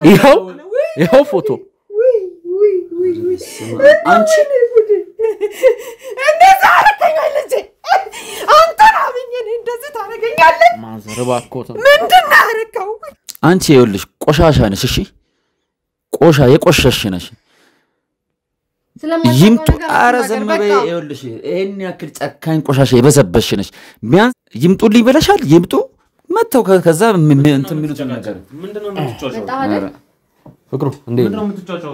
ይኸው ፎቶ አንቺ እንደዛ አረከኛል ልጅ አንተ አብኝ እንደዚህ ታረገኛለህ ማዘር ባኮት ምንድነው አረከው አንቺ ይኸውልሽ ቆሻሻ ነሽ እሺ የቆሸሽ ነሽ ይምጡ አረዘም በይ ይኸውልሽ ይሄን ያክል ጨካኝ ቆሻሻ የበዘበሽ ነሽ ቢያንስ ይምጡልኝ ብለሻል ይምጡ መተው ከዛ እንትን የሚሉት ነገር ምንድነው የምትጫጫው ፍቅሩ እንዴት ነው የምትጫጫው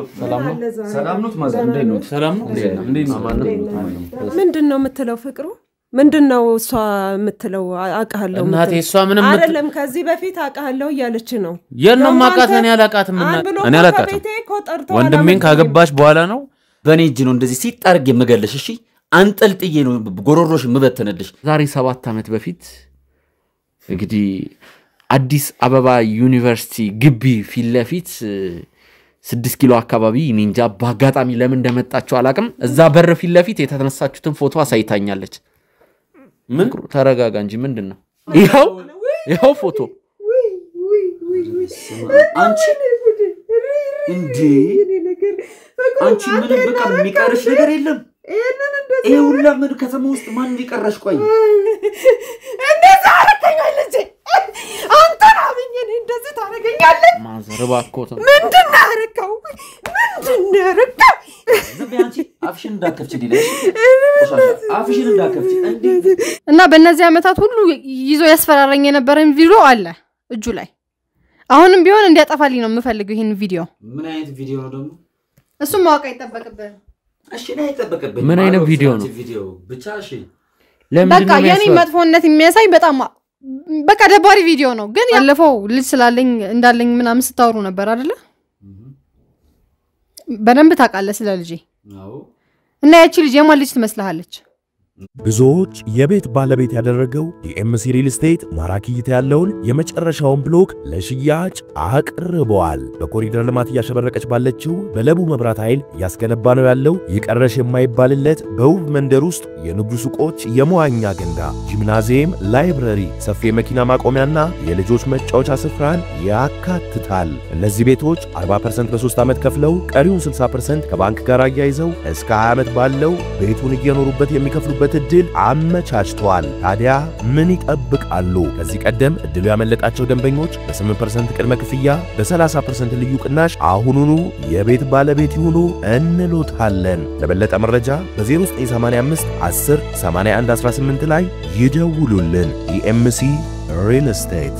ሰላም ነው ማዘር እንዴት ነው ሰላም ነው እንዴት ነው ምንድነው የምትለው ፍቅሩ ምንድነው እሷ የምትለው አቃለው እናቴ እሷ ምንም አይደለም ከዚህ በፊት አቃለው እያለች ነው የለም ማቃት እኔ አላቃትም እኔ አላቃትም ወንድሜን ካገባሽ በኋላ ነው በኔ እጅ ነው እንደዚህ ሲጣርግ የምገልሽ እሺ አንጠልጥዬ ነው ጎሮሮሽ ምበተነልሽ ዛሬ 7 አመት በፊት እንግዲህ አዲስ አበባ ዩኒቨርሲቲ ግቢ ፊለፊት 6 ኪሎ አካባቢ ኒንጃ ባጋጣሚ ለምን እንደመጣችሁ አላቅም እዛ በር ፊለፊት የተነሳችሁትን ፎቶ አሳይታኛለች ምን ተረጋጋ እንጂ ምንድነው ይኸው ፎቶ አንቺ እንዴ አንቺ ምን በቃ የሚቀርሽ ነገር የለም ይሄ ሁላ ምን ከተማ ውስጥ ማን ይቀርሽ ቆይ እንደዛ አረከኛል ልጅ አንተ አብኝ እንደዚህ ታረገኛለህ ማዘር ባኮት ምንድነው አረከው ዘቢያንቺ አፍሽን እንዳከፍች ዲለሽ አፍሽን እንዳከፍች እንዴ እና በእነዚህ አመታት ሁሉ ይዞ ያስፈራራኝ የነበረን ቪዲዮ አለ እጁ ላይ አሁንም ቢሆን እንዲያጠፋልኝ ነው የምፈልገው ይሄን ቪዲዮ ምን አይነት ቪዲዮ ነው ደግሞ እሱም ማወቅ አይተበቀበል እሺ ነው አይተበቀበል ምን አይነት ቪዲዮ ብቻ እሺ በቃ የኔ መጥፎነት የሚያሳይ በጣም በቃ ደባሪ ቪዲዮ ነው ግን ያለፈው ልጅ ስላለኝ እንዳለኝ ምናምን ስታወሩ ነበር አይደለ በደንብ ታውቃለህ ስለ ልጄ አዎ እና ያቺ ልጅ የማን ልጅ ትመስልሃለች ብዙዎች የቤት ባለቤት ያደረገው የኤምሲ ሪል ስቴት ማራኪ እይታ ያለውን የመጨረሻውን ብሎክ ለሽያጭ አቅርበዋል። በኮሪደር ልማት እያሸበረቀች ባለችው በለቡ መብራት ኃይል እያስገነባ ነው ያለው ይቀረሽ የማይባልለት በውብ መንደር ውስጥ የንግዱ ሱቆች፣ የመዋኛ ገንዳ፣ ጂምናዚየም፣ ላይብረሪ፣ ሰፊ የመኪና ማቆሚያና የልጆች መጫወቻ ስፍራን ያካትታል። እነዚህ ቤቶች 40% በ3 ዓመት ከፍለው ቀሪውን 60% ከባንክ ጋር አያይዘው እስከ 20 ዓመት ባለው ቤቱን እየኖሩበት የሚከፍሉበት እድል አመቻችቷል። ታዲያ ምን ይጠብቃሉ? ከዚህ ቀደም እድሉ ያመለጣቸው ደንበኞች በ8% ቅድመ ክፍያ በ30% ልዩ ቅናሽ አሁኑኑ የቤት ባለቤት ይሁኑ እንሎታለን። ለበለጠ መረጃ በ0985 10 81 18 ላይ ይደውሉልን። ኢኤምሲ ሪል ስቴት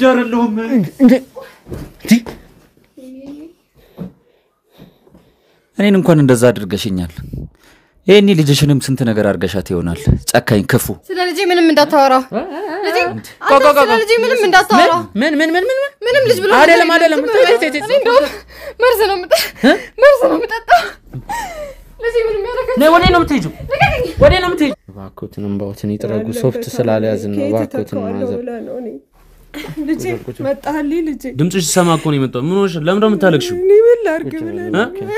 ደርሉም እኔን እንኳን እንደዛ አድርገሽኛል ይሄኒ ልጅሽንም ስንት ነገር አርገሻት ይሆናል ጨካኝ ክፉ ስለ ልጅ ምንም እንዳታወራ ልጅ ስለ ልጅ ምንም እንዳታወራ ምንም ልጅ ብሎ አይደለም መርዝ ነው የምጠጣው ልጅ ምንም ያደርጋል ነው ወዴ ነው የምትሄጂው ባኮትን እንባውትን ይጥረጉ ሶፍት ስላልያዝን ነው ባኮትን ማዘር ልጅ መጣልኝ ልጅ ድምጽሽ ሰማ እኮ ነው የመጣው ምን ሆነሽ ለምን ነው የምታለቅሽው እኔ ምን ላርግ ብለህ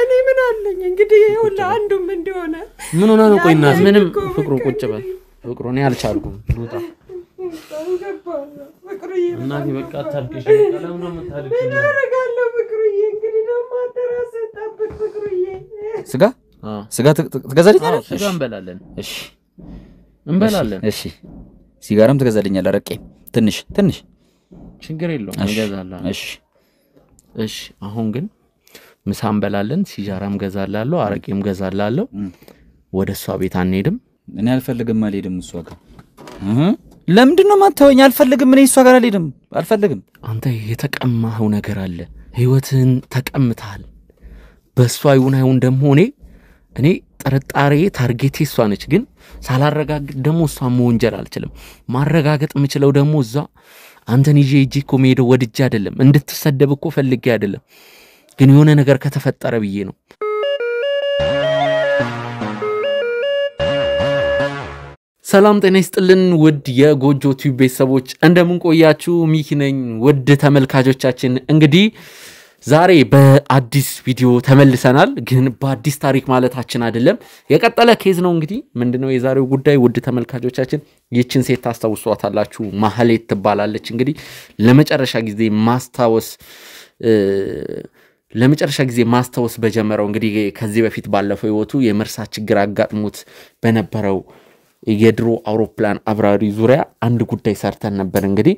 እኔ ምን አለኝ እንግዲህ ሁላ አንዱም እንደሆነ ምን ሆነ ነው ቆይና ምንም ፍቅሩ ቁጭ በል ፍቅሩ እኔ አልቻልኩም ልውጣ ፍቅሩዬ እናቴ በቃ አታልቅሽ ለምን ነው የምታለቅሽው ምን አደርጋለሁ ፍቅሩዬ እንግዲህ ደግሞ አደራሰ ጠብቅ ፍቅሩዬ ስጋ ትገዛልኛለሽ ስጋ እንበላለን እሺ እንበላለን እሺ ሲጋራም ትገዛልኛለህ አረቄ ትንሽ ችግር የለውም እንገዛለን እሺ አሁን ግን ምሳም በላለን ሲጃራም ገዛላለሁ አረቄም ገዛላለሁ ወደሷ ቤት አንሄድም እኔ አልፈልግም አልሄድም እሷ ጋር ለምንድነው ማታወኝ አልፈልግም እኔ እሷ ጋር አልፈልግም አንተ የተቀማኸው ነገር አለ ህይወትን ተቀምጣል በሷ አይሁን ደሞ እኔ ጥርጣሬ ታርጌቴ እሷ ነች ግን ሳላረጋግጥ ደሞ እሷ መወንጀል አልችልም ማረጋገጥ የምችለው ደሞ እዛ አንተን ይዤ እኮ ሜደው ወድጄ አይደለም እንድትሰደብ እኮ ፈልጌ አይደለም ግን የሆነ ነገር ከተፈጠረ ብዬ ነው ሰላም ጤና ይስጥልን ውድ የጎጆ ቲዩብ ቤተሰቦች እንደምን ቆያችሁ ሚኪ ነኝ ውድ ተመልካቾቻችን እንግዲህ ዛሬ በአዲስ ቪዲዮ ተመልሰናል ግን በአዲስ ታሪክ ማለታችን አይደለም የቀጠለ ኬዝ ነው እንግዲህ ምንድነው የዛሬው ጉዳይ ውድ ተመልካቾቻችን ይችን ሴት ታስታውሷታላችሁ ማህሌት ትባላለች እንግዲህ ለመጨረሻ ጊዜ ማስታወስ በጀመረው እንግዲህ ከዚህ በፊት ባለፈው ህይወቱ የመርሳት ችግር አጋጥሞት በነበረው የድሮ አውሮፕላን አብራሪ ዙሪያ አንድ ጉዳይ ሰርተን ነበር እንግዲህ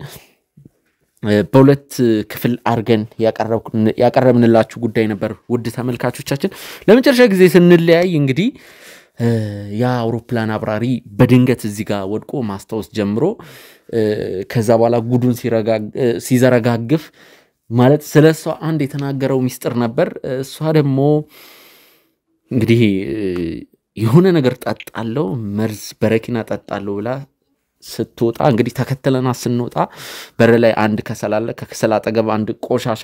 በሁለት ክፍል አርገን ያቀረብንላችሁ ጉዳይ ነበር ውድ ተመልካቾቻችን ለመጨረሻ ጊዜ ስንለያይ እንግዲህ ያ አውሮፕላን አብራሪ በድንገት እዚህ ጋር ወድቆ ማስታወስ ጀምሮ ከዛ በኋላ ጉዱን ሲዘረጋግፍ ማለት ስለሷ አንድ የተናገረው ሚስጥር ነበር እሷ ደግሞ እንግዲህ የሆነ ነገር ጠጣለው መርዝ በረኪና ጠጣለው ብላ ስትወጣ እንግዲህ ተከተለና ስንወጣ በር ላይ አንድ ከሰል አለ ከከሰል አጠገብ አንድ ቆሻሻ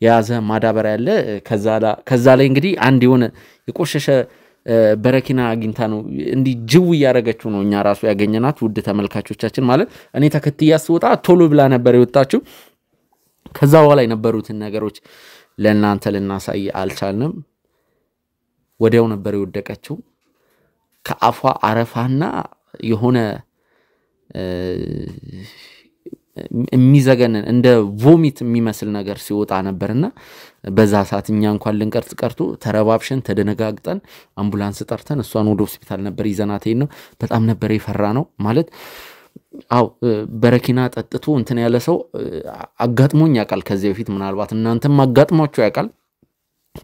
የያዘ ማዳበሪያ አለ ከዛ ላይ እንግዲህ አንድ የሆነ የቆሸሸ በረኪና አግኝታ ነው እንዲ ጅው ያረጋችሁ ነው እኛ ራሱ ያገኘናት ውድ ተመልካቾቻችን ማለት እኔ ተከትያ ስወጣ ቶሎ ብላ ነበር የወጣችው ከዛ በኋላ የነበሩትን ነገሮች ለእናንተ ልናሳይ አልቻልንም ወዲያው ነበር የወደቀችው ከአፏ አረፋና የሆነ የሚዘገነን እንደ ቮሚት የሚመስል ነገር ሲወጣ ነበርና በዛ ሰዓት እኛ እንኳን ልንቀርጽ ቀርቶ ተረባብሸን ተደነጋግጠን አምቡላንስ ጠርተን እሷን ወደ ሆስፒታል ነበር ይዘናት ነው በጣም ነበር የፈራ ነው ማለት አው በረኪና ጠጥቶ እንትን ያለ ሰው አጋጥሞኝ ያቃል ከዚህ በፊት ምናልባት እናንተም አጋጥሟችሁ ያቃል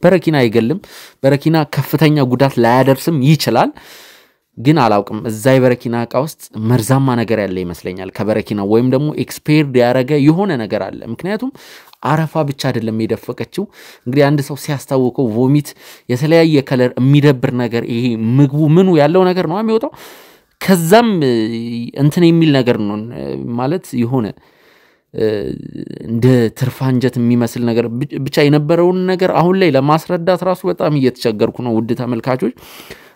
በረኪና አይገልም በረኪና ከፍተኛ ጉዳት ላያደርስም ይችላል ግን አላውቅም እዛይ በረኪና አቃ ውስጥ መርዛማ ነገር ያለ ይመስለኛል ከበረኪና ወይም ደግሞ ኤክስፓየርድ ያረገ የሆነ ነገር አለ ምክንያቱም አረፋ ብቻ አይደለም የደፈቀችው እንግዲህ አንድ ሰው ሲያስታውቀው ቮሚት የተለያየ ከለር የሚደብር ነገር ይሄ ምግቡ ምኑ ያለው ነገር ነው የሚወጣው ከዛም እንትን የሚል ነገር ነው ማለት የሆነ እንደ ትርፋንጀት የሚመስል ነገር ብቻ የነበረውን ነገር አሁን ላይ ለማስረዳት ራሱ በጣም እየተቸገርኩ ነው ውድ ተመልካቾች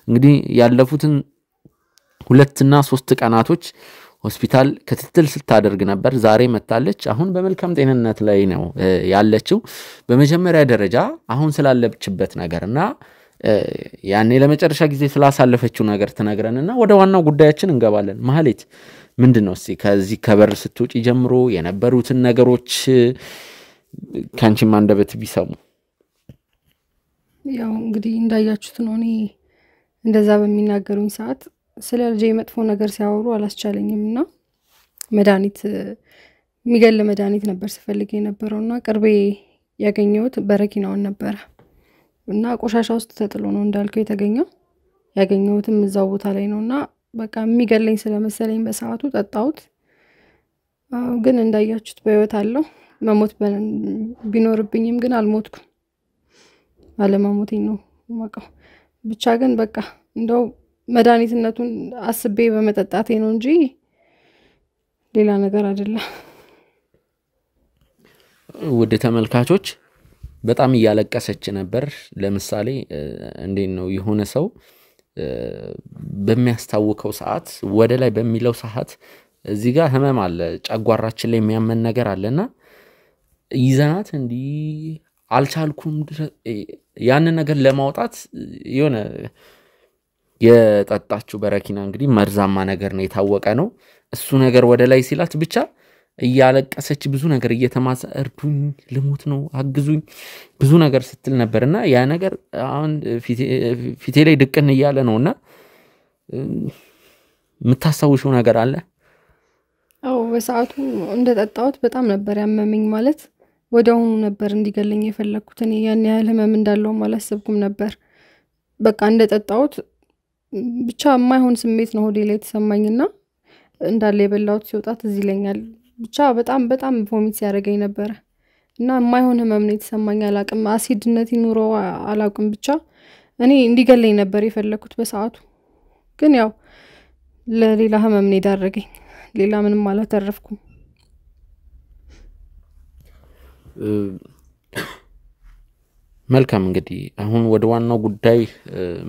እንግዲህ ያለፉትን 2 እና 3 ቀናቶች ሆስፒታል ክትትል ስታደርግ ነበር ዛሬ መጣለች አሁን በመልካም ጤንነት ላይ ነው ያለችው በመጀመሪያ ደረጃ አሁን ስላለችበት ነገርና ያኔ ለመጨረሻ ጊዜ ስላሳለፈችው ነገር ተነግረንና ወደ ዋናው ጉዳያችን እንገባለን ማህሌት ምንድነው እስቲ ከዚህ ከበር ስትውጪ ጀምሮ የነበሩትን ነገሮች ካንቺ ማንደበት ቢሰሙ ያው እንግዲህ እንዳያችሁት ነው እኔ እንደዛ በሚናገሩኝ ሰዓት ስለ ልጄ መጥፎ ነገር ሲያወሩ አላስቻለኝምና መድኃኒት የሚገል መድኃኒት ነበር ስፈልግ የነበረውና ቅርቤ ያገኘሁት በረኪናውን ነበር እና ቆሻሻ ውስጥ ተጥሎ ነው እንዳልከው የተገኘው ያገኘሁትም እዛው ቦታ ላይ ነውና በቃ የሚገለኝ ስለመሰለኝ በሰዓቱ ጠጣሁት ግን እንዳያችሁት በህይወት አለው መሞት ቢኖርብኝም ግን አልሞትኩም አለማሞቴ ነው ማቀው ብቻ ግን በቃ እንደው መድኃኒትነቱን አስቤ በመጠጣቴ ነው እንጂ ሌላ ነገር አይደለም ወደ ተመልካቾች በጣም ያለቀሰች ነበር ለምሳሌ እንዴት ነው የሆነ ሰው በሚያስታውቀው ሰዓት ወደ ላይ በሚለው ሰዓት እዚህ ጋር ህመም አለ ጫጓራችን ላይ የሚያመን ነገር አለና ይዘናት እንዲ አልቻልኩም ያን ነገር ለማውጣት የሆነ የጠጣችው በረኪና እንግዲህ መርዛማ ነገር ነው የታወቀ ነው እሱ ነገር ወደ ላይ ሲላት ብቻ እያለቀሰች ብዙ ነገር እየተማጸ እርዱኝ ልሞት ነው አግዙኝ ብዙ ነገር ስትል ነበርና ያ ነገር አሁን ፊቴ ላይ ድቅን እያለ ነውና ምታሳውሽው ነገር አለ አው በሰዓቱ እንደጠጣሁት በጣም ነበር ያመመኝ ማለት ወዲያውኑ ነበር እንዲገለኝ የፈለኩት እኔ ያን ያህል ህመም እንዳለው አላሰብኩም ነበር በቃ እንደጠጣሁት ብቻ የማይሆን ስሜት ነው ሆዴ ላይ ተሰማኝና እንዳለ የበላሁት ሲወጣት እዚህ ይለኛል ብቻ በጣም ቮሚት ያረጋኝ ነበር እና የማይሆን ህመም ነው የተሰማኝ አላቅም አሲድነት ይኑረው አላቅም ብቻ እኔ እንዲገለኝ ነበር የፈለኩት በሰዓቱ ግን ያው ለሌላ ህመም ነው ዳረገኝ ሌላ ምንም አላተረፍኩም መልካም እንግዲህ አሁን ወደ ዋናው ጉዳይ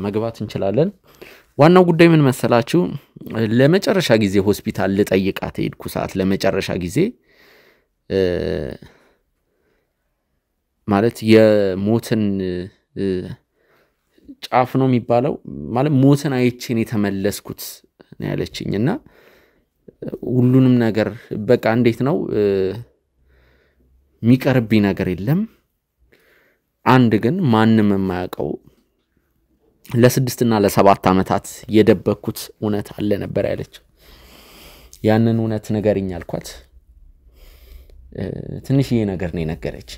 መግባት እንችላለን ዋናው ጉዳይ ምን መሰላችሁ ለመጨረሻ ጊዜ ሆስፒታል ልጠይቃት ሄድኩ ሰዓት ለመጨረሻ ጊዜ ማለት የሞትን ጫፍ ነው የሚባለው ማለት ሞትን አይቼን የተመለስኩት ነው ያለችኝና ሁሉንም ነገር በቃ እንዴት ነው የሚቀርብኝ ነገር የለም አንድ ግን ማንንም የማያውቀው ለ6 እና ለ7 አመታት የደበኩት እውነት አለ ነበር ያለችው ያንን እውነት ነገርኝ አልኳት ትንሽዬ ነገር ነው የነገረች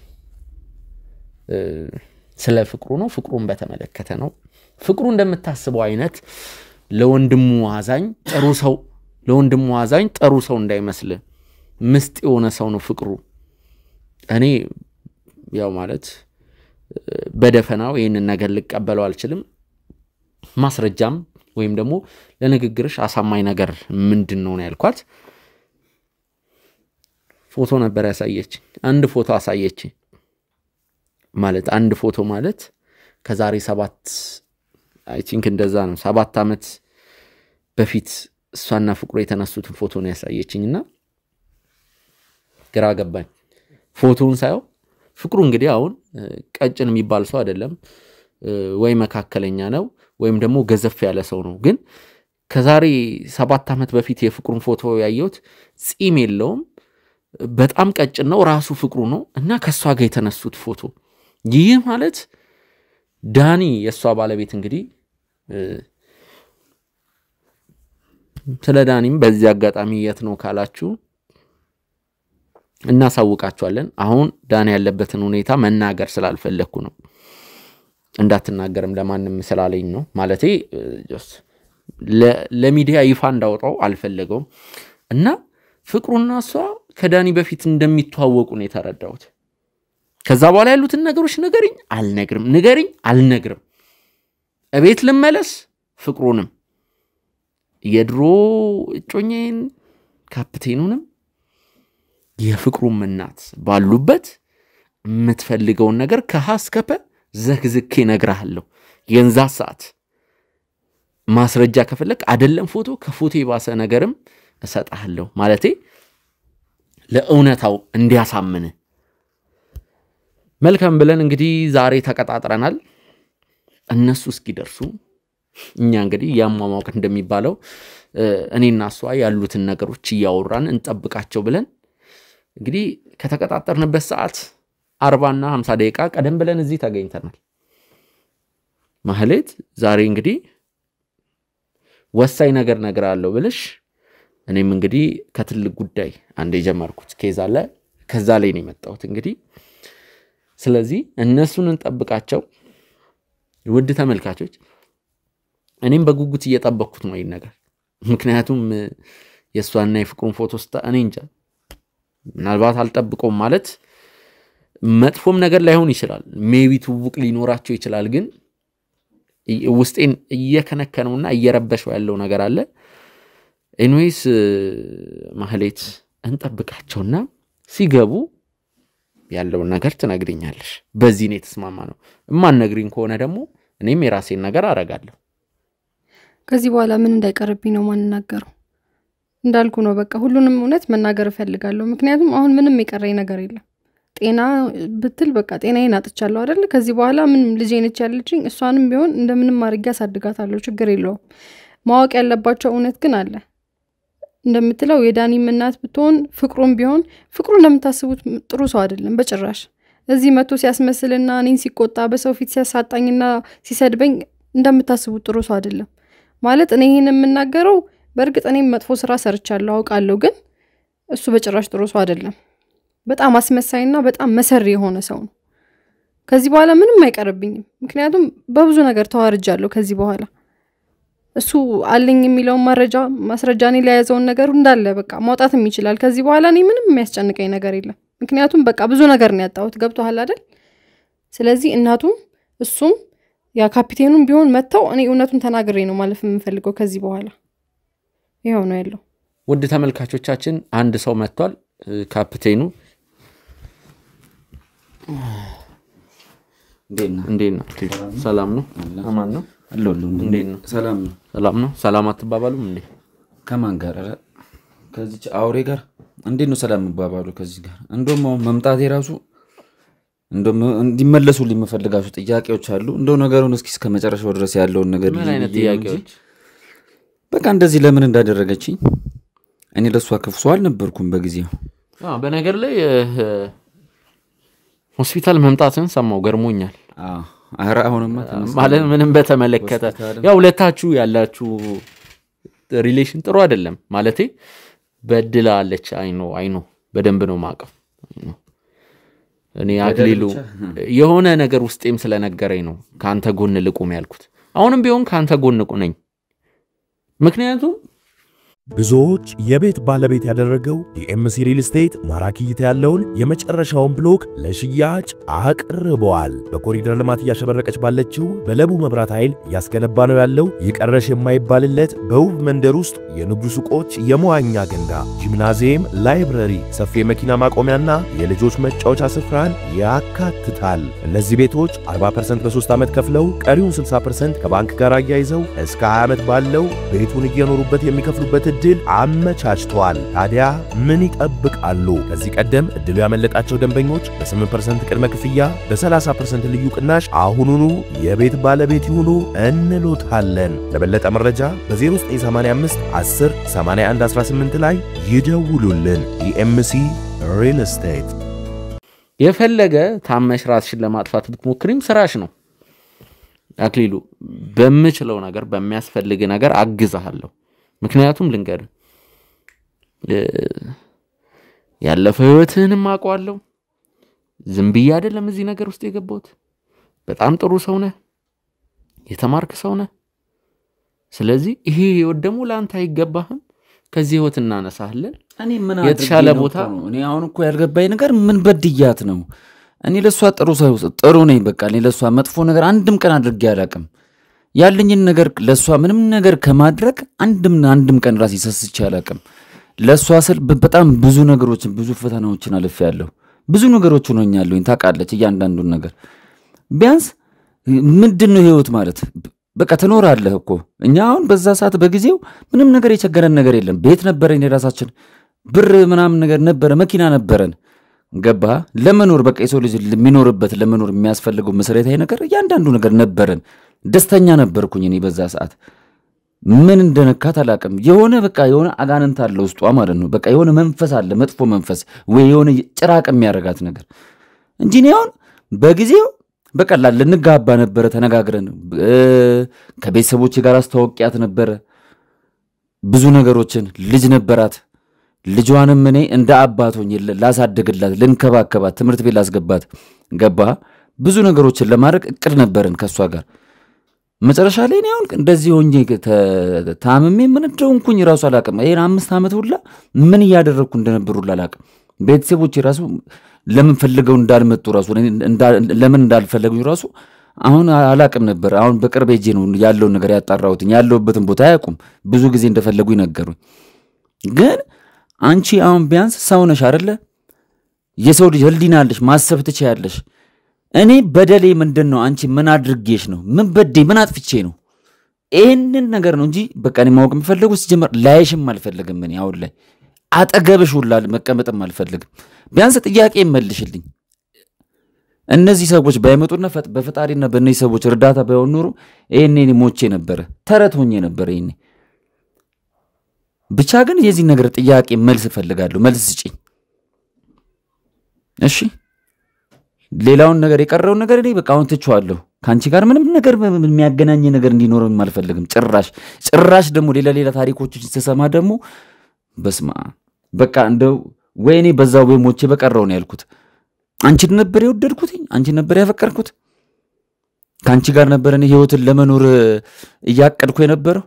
ስለ ፍቅሩ ነው ፍቅሩን በተመለከተ ነው ፍቅሩ እንደምታስበው አይነት ለወንድሙ አዛኝ ጥሩ ሰው እንዳይመስል ምስጥ የሆነ ሰው ነው ፍቅሩ እኔ ያው ማለት በደፈናው ይሄንን ነገር ልቀበለው አልችልም ማስረጃም ወይም ደግሞ ለንግግርሽ አሳማኝ ነገር ምንድነው ነው ያልኳት ፎቶ ነበር ያሳየች አንድ ፎቶ አሳየች ማለት አንድ ፎቶ ማለት ከዛሬ 7 አይ ቲንክ እንደዛ ነው 7 አመት በፊት እሷና ፍቅሩ የተነሱትን ፎቶ ነው ያሳየችኝና ግራ ገባኝ ፎቶውን ሳይው ፍቅሩ እንግዲህ አሁን ቀጭን የሚባል ሰው አይደለም ወይ መካከለኛ ነው ወይም ደግሞ ገዘፍ ያለ ሰው ነው ግን ከዛሬ 7 አመት በፊት የፍቅሩን ፎቶ ያየሁት ጺም የለውም በጣም ቀጭን ነው ራሱ ፍቅሩ ነው እና ከሷ ጋር የተነሱት ፎቶ ይህ ማለት ዳኒ የሷ ባለቤት እንግዲህ ስለ ዳኒም በዚህ አጋጣሚ የት ነው ካላችሁ እናሳውቃችኋለን አሁን ዳኒ ያለበትን ሁኔታ መናገር ስላልፈለኩ ነው እንዳትናገርም ለማንም ስላለኝ ነው ማለቴ ለሚዲያ ይፋ እንዳወጣው አልፈለገውም እና ፍቅሩና እሷ ከዳኒ በፊት እንደሚተዋወቁ ነው የተረዳሁት ከዛ በኋላ ያሉትን ነገሮች ንገሪኝ አልነግርም እቤት ልመለስ ፍቅሩንም የድሮ እጮኛዬን ካፕቴኑንም የፍቅሩም እናት ባሉበት የምትፈልገውን ነገር ከሐስከፈ ዘግዝኬ ነግራለሁ የንዛ ሰዓት ማስረጃ ከፈለክ አይደለም ፎቶ ከፎቶ የባሰ ነገርም እሰጣለሁ ማለቴ ለእውነታው እንዲያሳምን መልካም ብለን እንግዲህ ዛሬ ተቀጣጥረናል እነሱ እስኪደርሱ እኛ እንግዲህ ያማማውቅ እንደሚባለው እኔና እሷ ያሉትን ነገሮች ያወራን እንጠብቃቸው ብለን እንግዲህ ከተቀጣጠርንበት ሰዓት 40 እና 50 ደቂቃ ቀደም ብለን እዚህ ተገኝተናል ማህሌት ዛሬ እንግዲህ ወሳኝ ነገር ነግራለሁ ብለሽ እኔም እንግዲህ ከትልቅ ጉዳይ አንዴ ጀመርኩት ኬዝ አለ ከዛ ላይ ነው የመጣሁት እንግዲህ ስለዚህ እነሱን እንጠብቃቸው ውድ ተመልካቾች እኔም በጉጉት እየጠበቅኩት ነው ይሄን ነገር ምክንያቱም የሷና የፍቅሩን ፎቶ እኔ እንጃ ምናልባት አልጠብቀውም ማለት መጥፎም ነገር ላይሆን ይችላል ሜቢ ትውውቅ ሊኖራቸው ይችላል ግን ውስጤን እየከነከነውና እየረበሸው ያለው ነገር አለ ኤኒዌይስ ማህሌት እንጠብቃቸውና ሲገቡ ያለው ነገር ትነግሪኛለሽ በዚህ ነው ተስማማ ነው ማንነግሪን ከሆነ ደግሞ እኔም የራሴን ነገር አረጋለሁ ከዚህ በኋላ ምን እንዳይቀርብኝ ነው ማንናገረው እንዳልኩ ነው በቃ ሁሉንም እውነት መናገር እፈልጋለሁ ምክንያቱም አሁን ምንም የቀረኝ ነገር የለም ጤና ብትል በቃ ጤናዬን አጥቻለሁ አይደል ከዚህ በኋላ ምን ልጄ ነች ያለችኝ እሷንም ቢሆን እንደምንም አድርጌ አሳድጋታለሁ ችግር የለውም ማወቅ ያለባቸው እውነት ግን አለ እንደምትለው የዳኒም እናት ብትሆን ፍቅሩም ቢሆን ፍቅሩ እንደምታስቡት ጥሩ ሰው አይደለም በጭራሽ እዚህ መቶ ሲያስመስልና እኔን ሲቆጣ በሰው ፊት ሲያሳጣኝና ሲሰድበኝ እንደምታስቡት ጥሩ ሰው አይደለም ማለት እኔ ይሄን የምናገረው በእርግጥ እኔም መጥፎ ስራ ሰርቻለሁ አውቃለሁ ግን እሱ በጭራሽ ጥሩ ሰው አይደለም በጣም አስመሳይና በጣም መሰሪ የሆነ ሰው ነው ከዚህ በኋላ ምንም አይቀርብኝም ምክንያቱም በብዙ ነገር ተዋርጃለሁ ከዚህ በኋላ እሱ አለኝ የሚለው ማስረጃኔ ላይ ያዘውን ነገር እንዳለ በቃ ማውጣትም ይችላል ከዚህ በኋላ እኔ ምንም የሚያስጨንቀኝ ነገር የለም ምክንያቱም በቃ ብዙ ነገር ነው ያጣሁት ገብቷል አይደል ስለዚህ እናቱም እሱም ያ ካፒቴኑም ቢሆን መተው እኔ እውነቱን ተናግሬ ነው ማለት የምፈልገው ከዚህ በኋላ ይሄው ነው ያለው ውድ ተመልካቾቻችን አንድ ሰው መጥቷል ካፒቴኑ እንዴና ሰላም ነው አማን ነው አለሉ እንዴና ሰላም ነው ሰላም አትባባሉም እንዴ ከማን ጋር ከዚህ አውሬ ጋር እንዴት ነው ሰላም መባባሉ ከዚህ ጋር እንደውም መምጣቴ ራሱ እንደም እንዲመለሱ ሊመፈልጋቸው ጥያቄዎች አሉ እንደው ነገሩን እስኪ እስከ መጨረሻው ድረስ ያለውን ነገር ምን አይነት ጥያቄዎች በቃ እንደዚህ ለምን እንዳደረገችኝ እኔ ለሷ ክፉ ሰው አልነበርኩም በጊዜው በነገር ላይ ሆስፒታል መምጣትን ሰማው ገርሞኛል አራ አሁንማ ማለት ምንም በተመለከተ ያው ሁለታችሁ ያላችሁ ሪሌሽን ጥሩ አይደለም ማለቴ በድላለች አይኖ በደንብ ነው ማቀፍ እኔ አክሊሉ የሆነ ነገር ውስጤም ስለነገረኝ ነው ካንተ ጎን ልቆም ያልኩት አሁንም ቢሆን ካንተ ጎን ነኝ ምክንያቱም ብዙዎች የቤት ባለቤት ያደረገው የኤምሲ ሪል ስቴት ማራኪ እይታ ያለውን የመጨረሻውን ብሎክ ለሽያጭ አቅርበዋል። በኮሪደር ልማት እያሸበረቀች ባለችው በለቡ መብራት ኃይል እያስገነባ ነው ያለው የቀረሽ የማይባልለት በውብ መንደር ውስጥ የንግዱ ሱቆች፣ የመዋኛ ገንዳ፣ ጂምናዚየም፣ ላይብረሪ፣ ሰፊ የመኪና ማቆሚያና የልጆች መጫወቻ ስፍራን ያካትታል። እነዚህ ቤቶች 40% በ3 ዓመት ከፍለው ቀሪውን 60% ከባንክ ጋር አያይዘው እስከ 20 ዓመት ባለው ቤቱን እየኖሩበት የሚከፍሉበት እድል አመቻችቷል። ታዲያ ምን ይጠብቃሉ? ከዚህ ቀደም እድሉ ያመለጣቸው ደንበኞች በ8% ቅድመ ክፍያ በ30% ልዩ ቅናሽ አሁኑኑ የቤት ባለቤት ይሁኑ እንሎታለን። ለበለጠ መረጃ በ0985 10 81 18 ላይ ይደውሉልን። ኢኤምሲ ሪል ስቴት። የፈለገ ታመሽ ራስሽን ለማጥፋት ብትሞክሪም ስራሽ ነው። አክሊሉ በመችለው ነገር በሚያስፈልግ ነገር አግዛለሁ። ምክንያቱም ልንገር ያለፈው ህይወትህንም አውቀዋለሁ ዝም ብዬ አይደለም እዚህ ነገር ውስጥ የገባሁት በጣም ጥሩ ሰው ነህ የተማርክ ሰው ነህ ስለዚህ ይሄ ህይወት ደግሞ ላንተ አይገባህም ከዚህ ህይወት እናነሳለን እኔ ምን የተሻለ ቦታ እኔ አሁን እኮ ያልገባኝ ነገር ምን በድያት ነው እኔ ለሷ ጥሩ ሰው ጥሩ ነኝ በቃ እኔ ለሷ መጥፎ ነገር አንድም ቀን አድርጌ አላውቅም ያለኝን ነገር ለሷ ምንም ነገር ከማድረግ አንድም ቀን ራሴ ሰስቼ አላውቅም ለሷ ስል በጣም ብዙ ነገሮችን ብዙ ፈተናዎችን አልፌያለሁ ብዙ ነገሮች ሆነኛለሁኝ ታውቃለች እያንዳንዱን ነገር ቢያንስ ምንድነው ህይወት ማለት በቃ ትኖራለህ እኮ እኛ አሁን በዛ ሰዓት በጊዜው ምንም ነገር የቸገረን ነገር የለም ቤት ነበረን የራሳችን ብር ምናምን ነገር ነበረ መኪና ነበረን ገባ ለመኖር በቃ የሰው ልጅ የሚኖርበት ለመኖር የሚያስፈልገው መሰረታዊ ነገር እያንዳንዱ ነገር ነበረን ደስተኛ ነበርኩኝ እኔ በዛ ሰዓት ምን እንደነካት አላውቅም የሆነ በቃ የሆነ አጋንንት አለ ውስጧ ማለት ነው በቃ የሆነ መንፈስ አለ መጥፎ መንፈስ ወይ የሆነ ጭራቅ የሚያረጋት ነገር እንጂ ነው አሁን በጊዜው በቃ ልንጋባ ነበር ተነጋግረን ከቤተሰቦቼ ጋር አስተዋውቂያት ነበር ብዙ ነገሮችን ልጅ ነበራት ልጇንም እኔ እንደ አባት ሆኜ ላሳድግላት ልንከባከባት ትምህርት ቤት ላስገባት ገባ ብዙ ነገሮችን ለማድረግ እቅድ ነበርን ከሷ ጋር መጨረሻ ላይ ነው እንደዚህ ሆኜ ታምሜ ምን እንደሆንኩኝ ራሱ አላውቅም ይሄን 5 ዓመት ሁላ ምን ያደረኩ እንደነበሩ አላውቅም ቤተሰቦቼ ራሱ ለምን ፈልገው እንዳልመጡ ራሱ ለምን እንዳልፈለጉኝ ራሱ አሁን አላውቅም ነበር አሁን በቅርብ ሄጄ ነው ያለው ነገር ያጣራሁት ያለውበትን ቦታ አያውቁም ብዙ ጊዜ እንደፈለጉ ይነገሩኝ ግን አንቺ አሁን ቢያንስ ሰው ነሽ አይደለ የሰው ልጅ ህሊናለሽ ማሰብ ትችያለሽ እኔ በደሌ ምንድነው አንቺ ምን አድርጌሽ ነው ምን በዴ ምን አጥፍቼ ነው ይሄንን ነገር ነው እንጂ በቃ እኔ ማወቅ የምፈልገው ሲጀመር ላይሽም አልፈልግም እኔ አሁን ላይ አጠገብሽ ሁላ መቀመጥም አልፈልግም ቢያንስ ጥያቄ መልሽልኝ እነዚህ ሰዎች ባይመጡና በፈጣሪና በእነዚህ ሰዎች እርዳታ ባይሆን ኖሮ ይሄኔ ሞቼ ነበር ተረት ሆኜ ነበር ይሄኔ ብቻ ግን የዚህ ነገር ጥያቄ መልስ ፈልጋለሁ መልስ ስጪኝ እሺ ሌላውን ነገር የቀረውን ነገር እኔ በቃ አሁን ትቼዋለሁ ካንቺ ጋር ምንም ነገር የሚያገናኝ ነገር እንዲኖር አልፈልግም ጭራሽ ደግሞ ሌላ ታሪኮችን ሲሰማ ደግሞ በስማ በቃ እንደው ወይኔ በዛው ወይ ሞቼ በቀረው ነው ያልኩት አንቺ ነበር የወደድኩት አንቺ ነበር ያፈቀርኩት ካንቺ ጋር ነበር እኔ ህይወትን ለመኖር እያቀድኩ የነበረው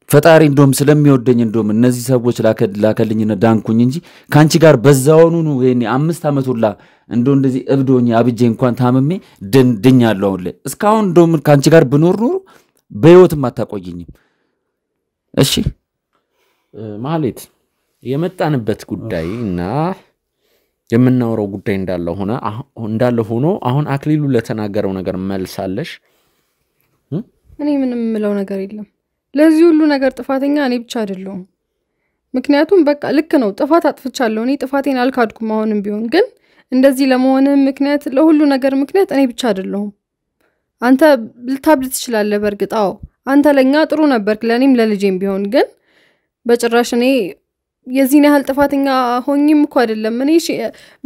ፈጣሪ እንደውም ስለሚወደኝ እንደውም እነዚህ ሰዎች ላከልኝና ዳንኩኝ እንጂ ካንቺ ጋር በዛውኑ ነው ወይኔ 5 ዓመት ሁላ እንደዚህ እብዶኝ አብጄ እንኳን ታመሜ ድኛለሁ አሁን ላይ እስካሁን እንደውም ካንቺ ጋር ብኖር ኖሮ በህይወትም አታቆይኝም እሺ ማለት የመጣንበት ጉዳይና የምናወራው ጉዳይ እንዳለ ሆኖ አሁን አክሊሉ ለተናገረው ነገር መልሳለሽ እኔ ምንም ምለው ነገር የለም ለዚህ ሁሉ ነገር ጥፋተኛ እኔ ብቻ አይደለሁም ምክንያቱም በቃ ልክ ነው ጥፋት አጥፍቻለሁ እኔ ጥፋቴን አልካድኩም አሁንም ቢሆን ግን እንደዚህ ለመሆን ምክንያት ለሁሉ ነገር ምክንያት እኔ ብቻ አይደለሁም አንተ ልታብድ ትችላለህ በርግጣው አንተ ለኛ ጥሩ ነበርክ ለኔም ለልጄም ቢሆን ግን በጭራሽ እኔ የዚህን ያህል ጥፋተኛ ሆኝም እኮ አይደለም እኔ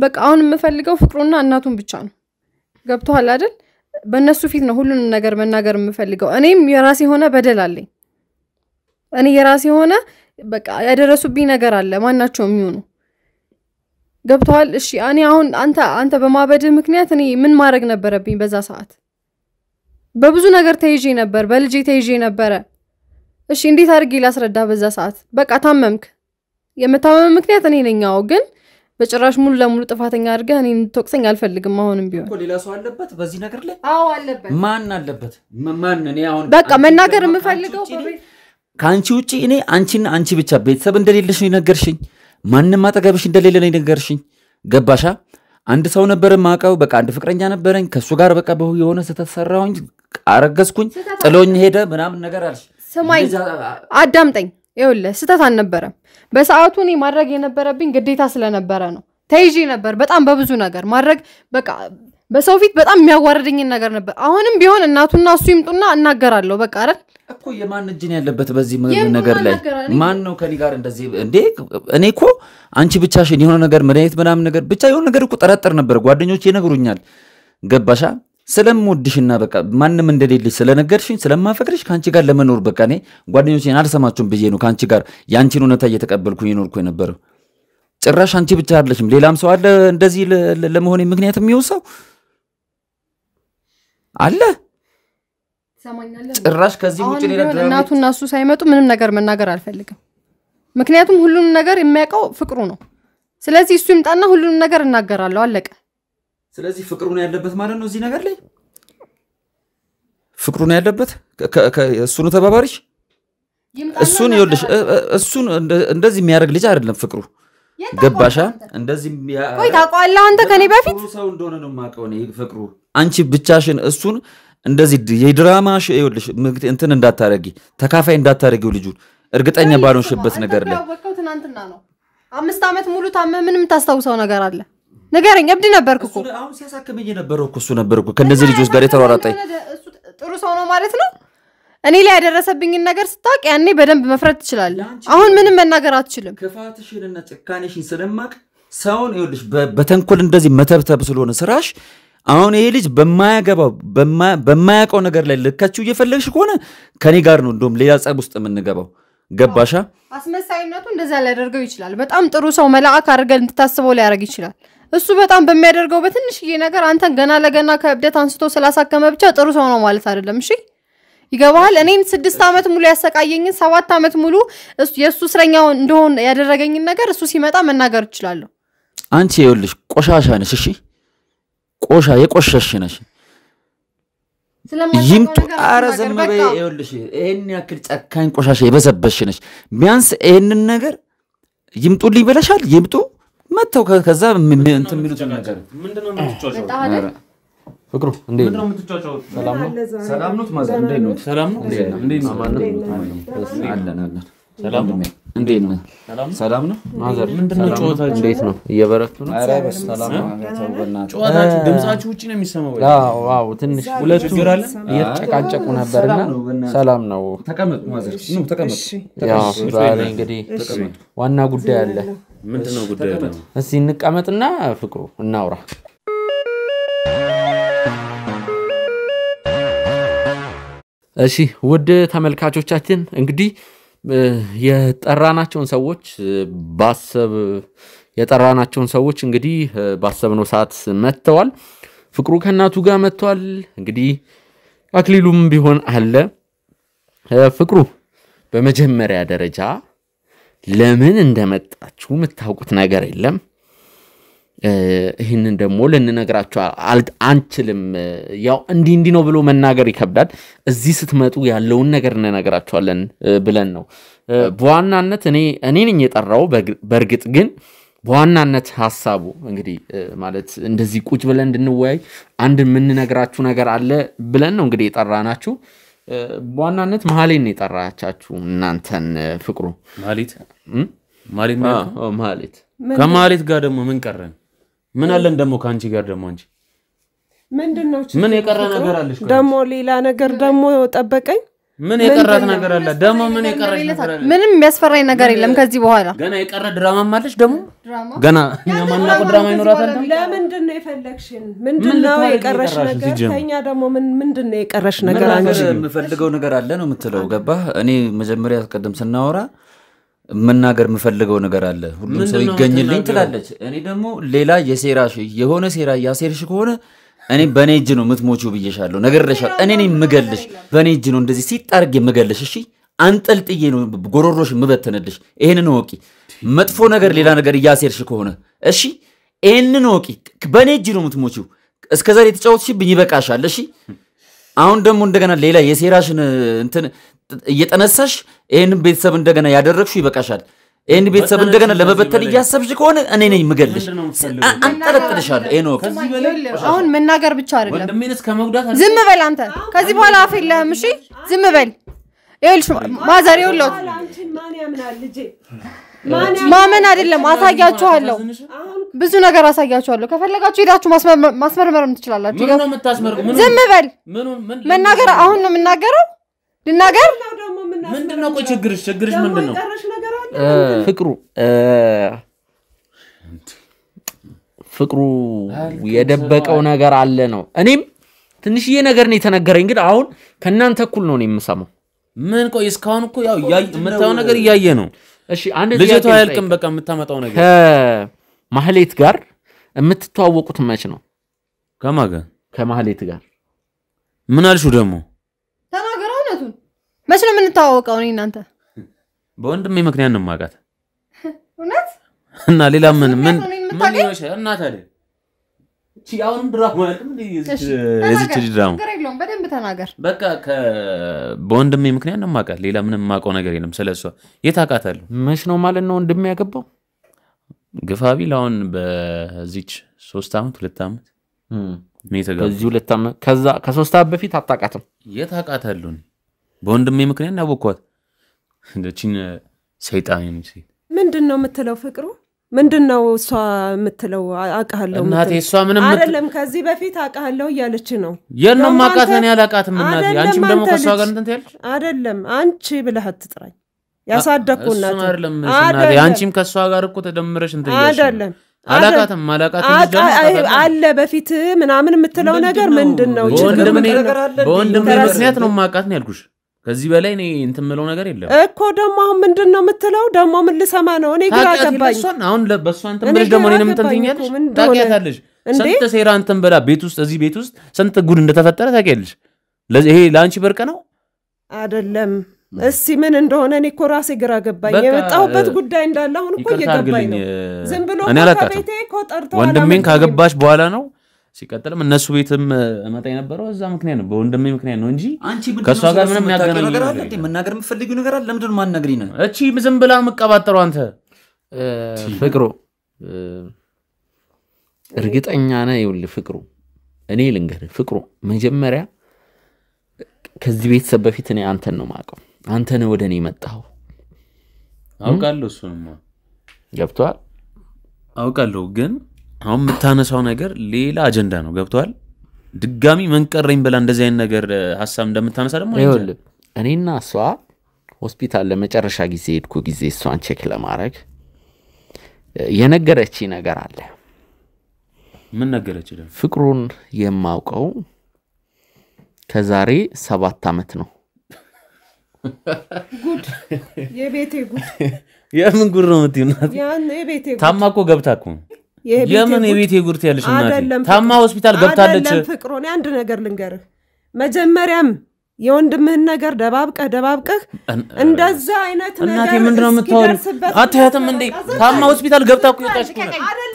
በቃ አሁን የምፈልገው ፍቅሩና እናቱን ብቻ ነው ገብቷል አይደል በእነሱ ፊት ነው ሁሉንም ነገር መናገር የምፈልገው እኔም የራሴ ሆነ በደል አለኝ እኔ የራሴ ሆነ በቃ ያደረሱብኝ ነገር አለ ማናቸውም ይሁኑ ገብቷል እሺ እኔ አሁን አንተ በማበድህ ምክንያት እኔ ምን ማድረግ ነበረብኝ በዛ ሰዓት በብዙ ነገር ተይዤ ነበር በልጄ ተይዤ ነበር እሺ እንዴት አድርጌ ላስረዳ በዛ ሰዓት በቃ ታመምክ የመታመም ምክንያት እኔ ነኛው ግን በጭራሽ ሙሉ ለሙሉ ጥፋተኛ አድርገህ እኔን ተወቅሰኝ አልፈልግም አሁንም ቢሆን ሌላ ሰው አለበት በዚህ ነገር ላይ አዎ አለበት ማን አለበት ማን እኔ አሁን በቃ መናገር የምፈልገው ካንቺ ውጪ እኔ አንቺ ብቻ ቤተሰብ እንደሌለሽ ነው ነገርሽኝ ማንንም አጠገብሽ እንደሌለ ነው ነገርሽኝ ገባሻ አንድ ሰው ነበር ማቀው በቃ አንድ ፍቅረኛ ነበረኝ ከሱ ጋር በቃ የሆነ ተተሰራውኝ አረገዝኩኝ ጥሎኝ ሄደ ምናምን ነገር አልሽ ሰማይ አዳምጠኝ ይኸውልህ ስተት አልነበረም በሰዓቱ እኔ ማድረግ የነበረብኝ ግዴታ ስለነበረ ነው ተይዤ ነበር በጣም በብዙ ነገር ማድረግ በቃ በሰው ፊት በጣም የሚያዋርደኝ ነገር ነበር አሁንም ቢሆን እናቱና እሱ ይምጡና እናገራለሁ በቃ አይደል እኮ የማን እጅ ነው ያለበት በዚህ ነገር ላይ ማን ነው ከኔ ጋር እንደዚህ እንዴ እኔ እኮ አንቺ ብቻሽን የሆነ ነገር መድኃኒት ምናምን ነገር ብቻ የሆነ ነገር እኮ ጠረጠር ነበር ጓደኞቼ ይነግሩኛል ገባሻ ስለምወድሽና በቃ ማንንም እንደሌለሽ ስለነገርሽኝ ስለማፈቅርሽ ካንቺ ጋር ለመኖር በቃ እኔ ጓደኞቼን አልሰማችሁም ብዬ ነው ካንቺ ጋር ያንቺን እውነታ እየተቀበልኩኝ የኖርኩ የነበረው ጭራሽ አንቺ ብቻ አይደለሽም ሌላም ሰው አለ እንደዚህ ለመሆን ምክንያት የሚወሳው አለ ጭራሽ ከዚህ ውጪ ሌላ እናቱና እሱ ሳይመጡ ምንም ነገር መናገር አልፈልግም ምክንያቱም ሁሉንም ነገር የሚያውቀው ፍቅሩ ነው ስለዚህ እሱ ይምጣና ሁሉንም ነገር እናገራለሁ አለቀ ስለዚህ ፍቅሩ ነው ያለበት ማለት ነው እዚህ ነገር ላይ ፍቅሩ ነው ያለበት እሱ ነው ተባባሪሽ እሱን ይወልሽ እሱን እንደዚህ የሚያደርግ ልጅ አይደለም ፍቅሩ ገባሻ እንደዚህ ቆይ ታውቃለህ አንተ ከኔ በፊት ሰው እንደሆነ ነው ማቀው ነው ፍቅሩ አንቺ ብቻሽን እሱን እንደዚህ የድራማሽ ይወልሽ እንትን እንዳታረጊ ተካፋይ እንዳታረጊው ልጁ እርግጠኛ ባልሆንሽበት ነገር ላይ ያወቀው ትናንትና ነው 5 አመት ሙሉ ታመህ ምንም ታስታውሰው ነገር አለ ነገርኝ እብድ ነበርኩ እኮ አሁን ሲያሳከመኝ የነበረው እሱ ነበርኩ ከነዚህ ልጆች ጋር የተሯሯጠኝ እሱ ጥሩ ሰው ነው ማለት ነው እኔ ላይ ያደረሰብኝ ነገር ስታውቅ ያኔ በደንብ መፍረድ ትችላለህ አሁን ምንም መናገር አትችልም ክፋትሽንና ጭካኔሽን ስለማቅ ሰውን ይወልሽ በተንኮል እንደዚህ መተብተብ ስለሆነ ስራሽ አሁን ይሄ ልጅ በማያውቀው ነገር ላይ ልካችሁ እየፈለግሽ ከሆነ ከኔ ጋር ነው እንደውም ሌላ ጸብ ውስጥ የምንገባው ገባሻ አስመሳይነቱ እንደዛ ሊያደርገው ይችላል በጣም ጥሩ ሰው መልአክ አድርገህ እንድታስበው ሊያደርግ ይችላል እሱ በጣም በሚያደርገው በትንሽዬ ነገር አንተን ገና ለገና ከእብደት አንስቶ ስላሳከመ ብቻ ጥሩ ሰው ነው ማለት አይደለም እሺ ይገባል እኔን 6 አመት ሙሉ ያሰቃየኝ 7 አመት ሙሉ የሱ እስረኛው እንደሆነ ያደረገኝ ነገር እሱ ሲመጣ መናገር ይችላል አንቺ ይኸውልሽ ቆሻሻ ነሽ እሺ የቆሸሽ ነሽ ይምጡ አረዘም በይ ይኸውልሽ ይሄን ያክል ጨካኝ ቆሻሻ የበሰበሽ ነሽ ቢያንስ ይሄንን ነገር ይምጡልኝ ብለሻል ይምጡ መተው ከዛ እንትን የሚሉት ነገር ምንድነው የምትጫጫው ፍቅሩ እንዴት ነው የምትጫጫው ሰላም ነው ማዘር እንዴት ነው ሰላም ነው እንዴት ነው አለን ሰላም ነው እንዴት ነው ሰላም ነው ማዘር ምንድነው ጨዋታችሁ እንዴት ነው እየበረቱ ነው ኧረ በሰላም ነው ጨዋታችሁ ድምጻችሁ ውጪ ነው የሚሰማው ዋው ትንሽ ሁለቱ እየተጨቃጨቁ ነበርና ሰላም ነው ተቀመጡ ማዘር ነው ተቀመጡ ያው ዛሬ እንግዲህ ዋና ጉዳይ አለ ምንድነው ጉዳዩ እስቲ እንቀመጥና ፍቅሩ እናውራ እሺ ውድ ተመልካቾቻችን እንግዲህ የጠራናቸውን ሰዎች እንግዲህ ባሰብነው ሰዓት መጥተዋል ፍቅሩ ከናቱ ጋር መጥቷል እንግዲህ አክሊሉም ቢሆን አለ ፍቅሩ በመጀመሪያ ደረጃ ለምን እንደመጣችሁ የምታውቁት ነገር የለም ይሄንን ደግሞ ለነግራችሁ አንችልም ያው እንዲ ነው ብሎ መናገር ይከብዳል እዚህ ስትመጡ ያለውን ነገር እንነግራችኋለን ብለን ነው በዋናነት እኔ ነኝ የጠራው በርግጥ ግን በዋናነት ሐሳቡ እንግዲህ ማለት እንደዚህ ቁጭ ብለን እንድንወያይ አንድ ምን ነግራችሁ ነገር አለ ብለን ነው እንግዲህ የጠራናችሁ በዋናነት መሐሌት ነው የጠራቻችሁ እናንተን ፍቅሩ መሐሌት ማለት ከመሐሌት ጋር ደግሞ ምን ቀረን ምን አለን ደሞ ካንቺ ጋር ደሞ አንቺ ምንድነው ምን የቀረ ነገር አለሽ ደሞ ሌላ ነገር ደሞ ጠበቀኝ ምን የቀራት ነገር አለ ደሞ ምን የቀረሽ ነገር አለ ምንም የሚያስፈራኝ ነገር የለም ከዚህ በኋላ ገና የቀረ ድራማ ማለሽ ደሞ ገና ማናቆ ድራማ ይኖራታል ለምንድነው የፈለግሽን ምንድነው የቀረሽ ነገር ከኛ ደሞ ምንድነው የቀረሽ ነገር አንቺ የምፈልገው ነገር አለ ነው የምትለው ገባህ እኔ መጀመሪያ ቀደም ስናወራ መናገር የምፈልገው ነገር አለ ሁሉም ሰው ይገኝልኝ ትላለች እኔ ደግሞ ሌላ የሴራሽ የሆነ ሴራ ያሴርሽ ከሆነ እኔ በኔ እጅ ነው ምትሞቹ ብዬሻለሁ ነገርለሻል እኔ ነኝ ምገልሽ በኔ እጅ ነው እንደዚህ ሲጣርግ ምገልሽ እሺ አንጠልጥዬ ነው ጎሮሮሽ ምበተነልሽ ይሄንን ወቂ መጥፎ ነገር ሌላ ነገር ያሴርሽ ከሆነ እሺ ይሄንን ወቂ በኔ እጅ ነው ምትሞቹ እስከዛሬ ተጫውትሽብኝ ይበቃሻል እሺ አሁን ደግሞ እንደገና ሌላ የሴራሽን እንትን እየተነሳሽ ይሄንን ቤተሰብ እንደገና ያደረግሽው ይበቃሻል ይሄን ቤተሰብ እንደገና ለመበተን ያሰብሽ ከሆነ እኔ ነኝ ምገልሽ አንጠለጥልሻለሁ ይሄ ነው ከዚህ በላይ አሁን መናገር ብቻ አይደለም ወንድሜንስ ከመጉዳት ዝም በል አንተ ከዚህ በኋላ አፍ የለህም እሺ ዝም በል ይልሽ ማዘር ይውለው አንቺ ማን ያምናል ልጄ ማመን አይደለም አሳያችኋለሁ ብዙ ነገር አሳያችኋለሁ ከፈለጋችሁ ሄዳችሁ ማስመርመርም ትችላላችሁ ምን ነው የምታስመርቁ ዝም በል መናገር አሁን ነው የምናገረው ልናገር ምንድነው ቆይ ችግርሽ ምንድነው ፍቅሩ የደበቀው ነገር አለ ነው እኔም ትንሽዬ ነገር ነው የተነገረኝ ግን አሁን ከናንተ እኩል ነው የምሰማው ምን ቆይ እስካሁን እኮ ያው የምታው ነገር ያያየ ነው እሺ አንድ ልጅቷ ያልቅም በቃ የምታመጣው ነገር ከማህሌት ጋር የምትተዋወቁት መች ነው ከማጋ ከማህሌት ጋር ምን አልሹ ደግሞ ተናገረው ነቱን መች ነው የምንተዋወቀው እኔ እናንተ በወንድሜ ምክንያት ነው ማጋት እውነት እና ሌላ ምን ይሆንሽ እናት አይደል እቺ አሁንም ድራማ አይደል እዚህ ድራማ ገረግሎም በደንብ ተናገር በቃ በወንድሜ ምክንያት ነው ማጋት ሌላ ምንም ማቀው ነገር የለም ስለሷ የታቃታለሁ መች ነው ማለት ነው ወንድሜ ያገባው ግፋቢል አሁን በዚች 3 አመት 2 አመት ሜተጋ በዚህ 2 አመት ከዛ ከ3 አመት በፊት አጣቃተም የታቃታለሁ በወንድሜ ምክንያት ያወቅኳት እንደቺን ሰይጣን እንጂ ምንድነው የምትለው ፍቅሩ ምንድነው እሷ የምትለው አቃለው እናቴ እሷ ምንም አይደለም ከዚህ በፊት አቃለው ያለች ነው የነው ማቃተን ያላቃተም እናቴ አንቺም ደግሞ ከሷ ጋር እንትን ትያለሽ አይደለም አንቺ ብለህ አትጥራኝ ያሳደኩ እናቴ እናቴ አንቺም ከሷ ጋር እኮ ተደምረሽ እንትን ያለሽ አይደለም አላቃተም አለ በፊት ምናምን የምትለው ነገር ምንድነው በወንድሜ ምክንያት ነው ማቃት ነው ያልኩሽ ከዚህ በላይ እኔ እንትምለው ነገር የለም እኮ ደሞ አሁን ምንድነው የምትለው ደሞ ምን ልሰማ ነው እኔ ግራ ገባኝ አሁን በሷ እንትምልሽ ደሞ እኔንም እንትኛለሽ ታውቂያታለሽ ስንት ሴራ እንትምበላ ቤት ውስጥ እዚህ ቤት ውስጥ ስንት ጉድ እንደተፈጠረ ታውቂያለሽ ለዚህ ይሄ ላንቺ በርቀ ነው አይደለም እሺ ምን እንደሆነ እኔ እኮ ራሴ ግራ ገባኝ የመጣሁበት ጉዳይ እንዳለ አሁን እኮ እየገባኝ ነው ዝም ብሎ ከቤቴ እኮ ጠርተው ወንድሜን ካገባሽ በኋላ ነው ሲቀጥልም እነሱ ቤትም እመጣ የነበረው እዛ ምክንያት ነው በወንድሜ ምክንያት ነው እንጂ ከሷ ጋር ምንም ያገናኘው ነገር አለ እንዴ መናገር የምፈልጊው ነገር አለ ለምንድን ነው ማንነግሪኝ ነው እቺ ዝም ብላ መቀባጠሩ አንተ ፍቅሩ እርግጠኛ ነህ ይኸውልህ ፍቅሩ እኔ ልንገርህ ፍቅሩ መጀመሪያ ከዚህ ቤተሰብ በፊት እኔ አንተን ነው ማቀው አንተ ነህ ወደኔ መጣው አውቃለሁ እሱንማ ገብቷል አውቃለሁ ግን አሁን የምታነሳው ነገር ሌላ አጀንዳ ነው ገብቷል ድጋሚ መንቀረኝ ብላ እንደዚህ አይነት ነገር ሐሳብ እንደምታነሳ ደግሞ ይኸውልህ እኔና እሷ ሆስፒታል ለመጨረሻ ጊዜ ሄድኩ ጊዜ እሷን ቼክ ለማድረግ የነገረች ነገር አለ ምን ነገረች ደግሞ ፍቅሩን የማውቀው ከዛሬ 7 አመት ነው ጉድ የቤቴ ጉድ የምን ጉድ ነው የምትይናት ያን የቤቴ ጉድ ታማኮ ገብታኩ የምን የቤቴ ጉድ ያለሽ እናት ታማ ሆስፒታል ገብታለች አይደለም ፍቅሩን አንድ ነገር ልንገርህ መጀመሪያም የወንድምህን ነገር ደባብቀህ እንደዛ አይነት ነገር እናቴ ምንድነው የምታወሪ አታያትም እንዴ ታማ ሆስፒታል ገብታ እኮ ይወጣሽ እኮ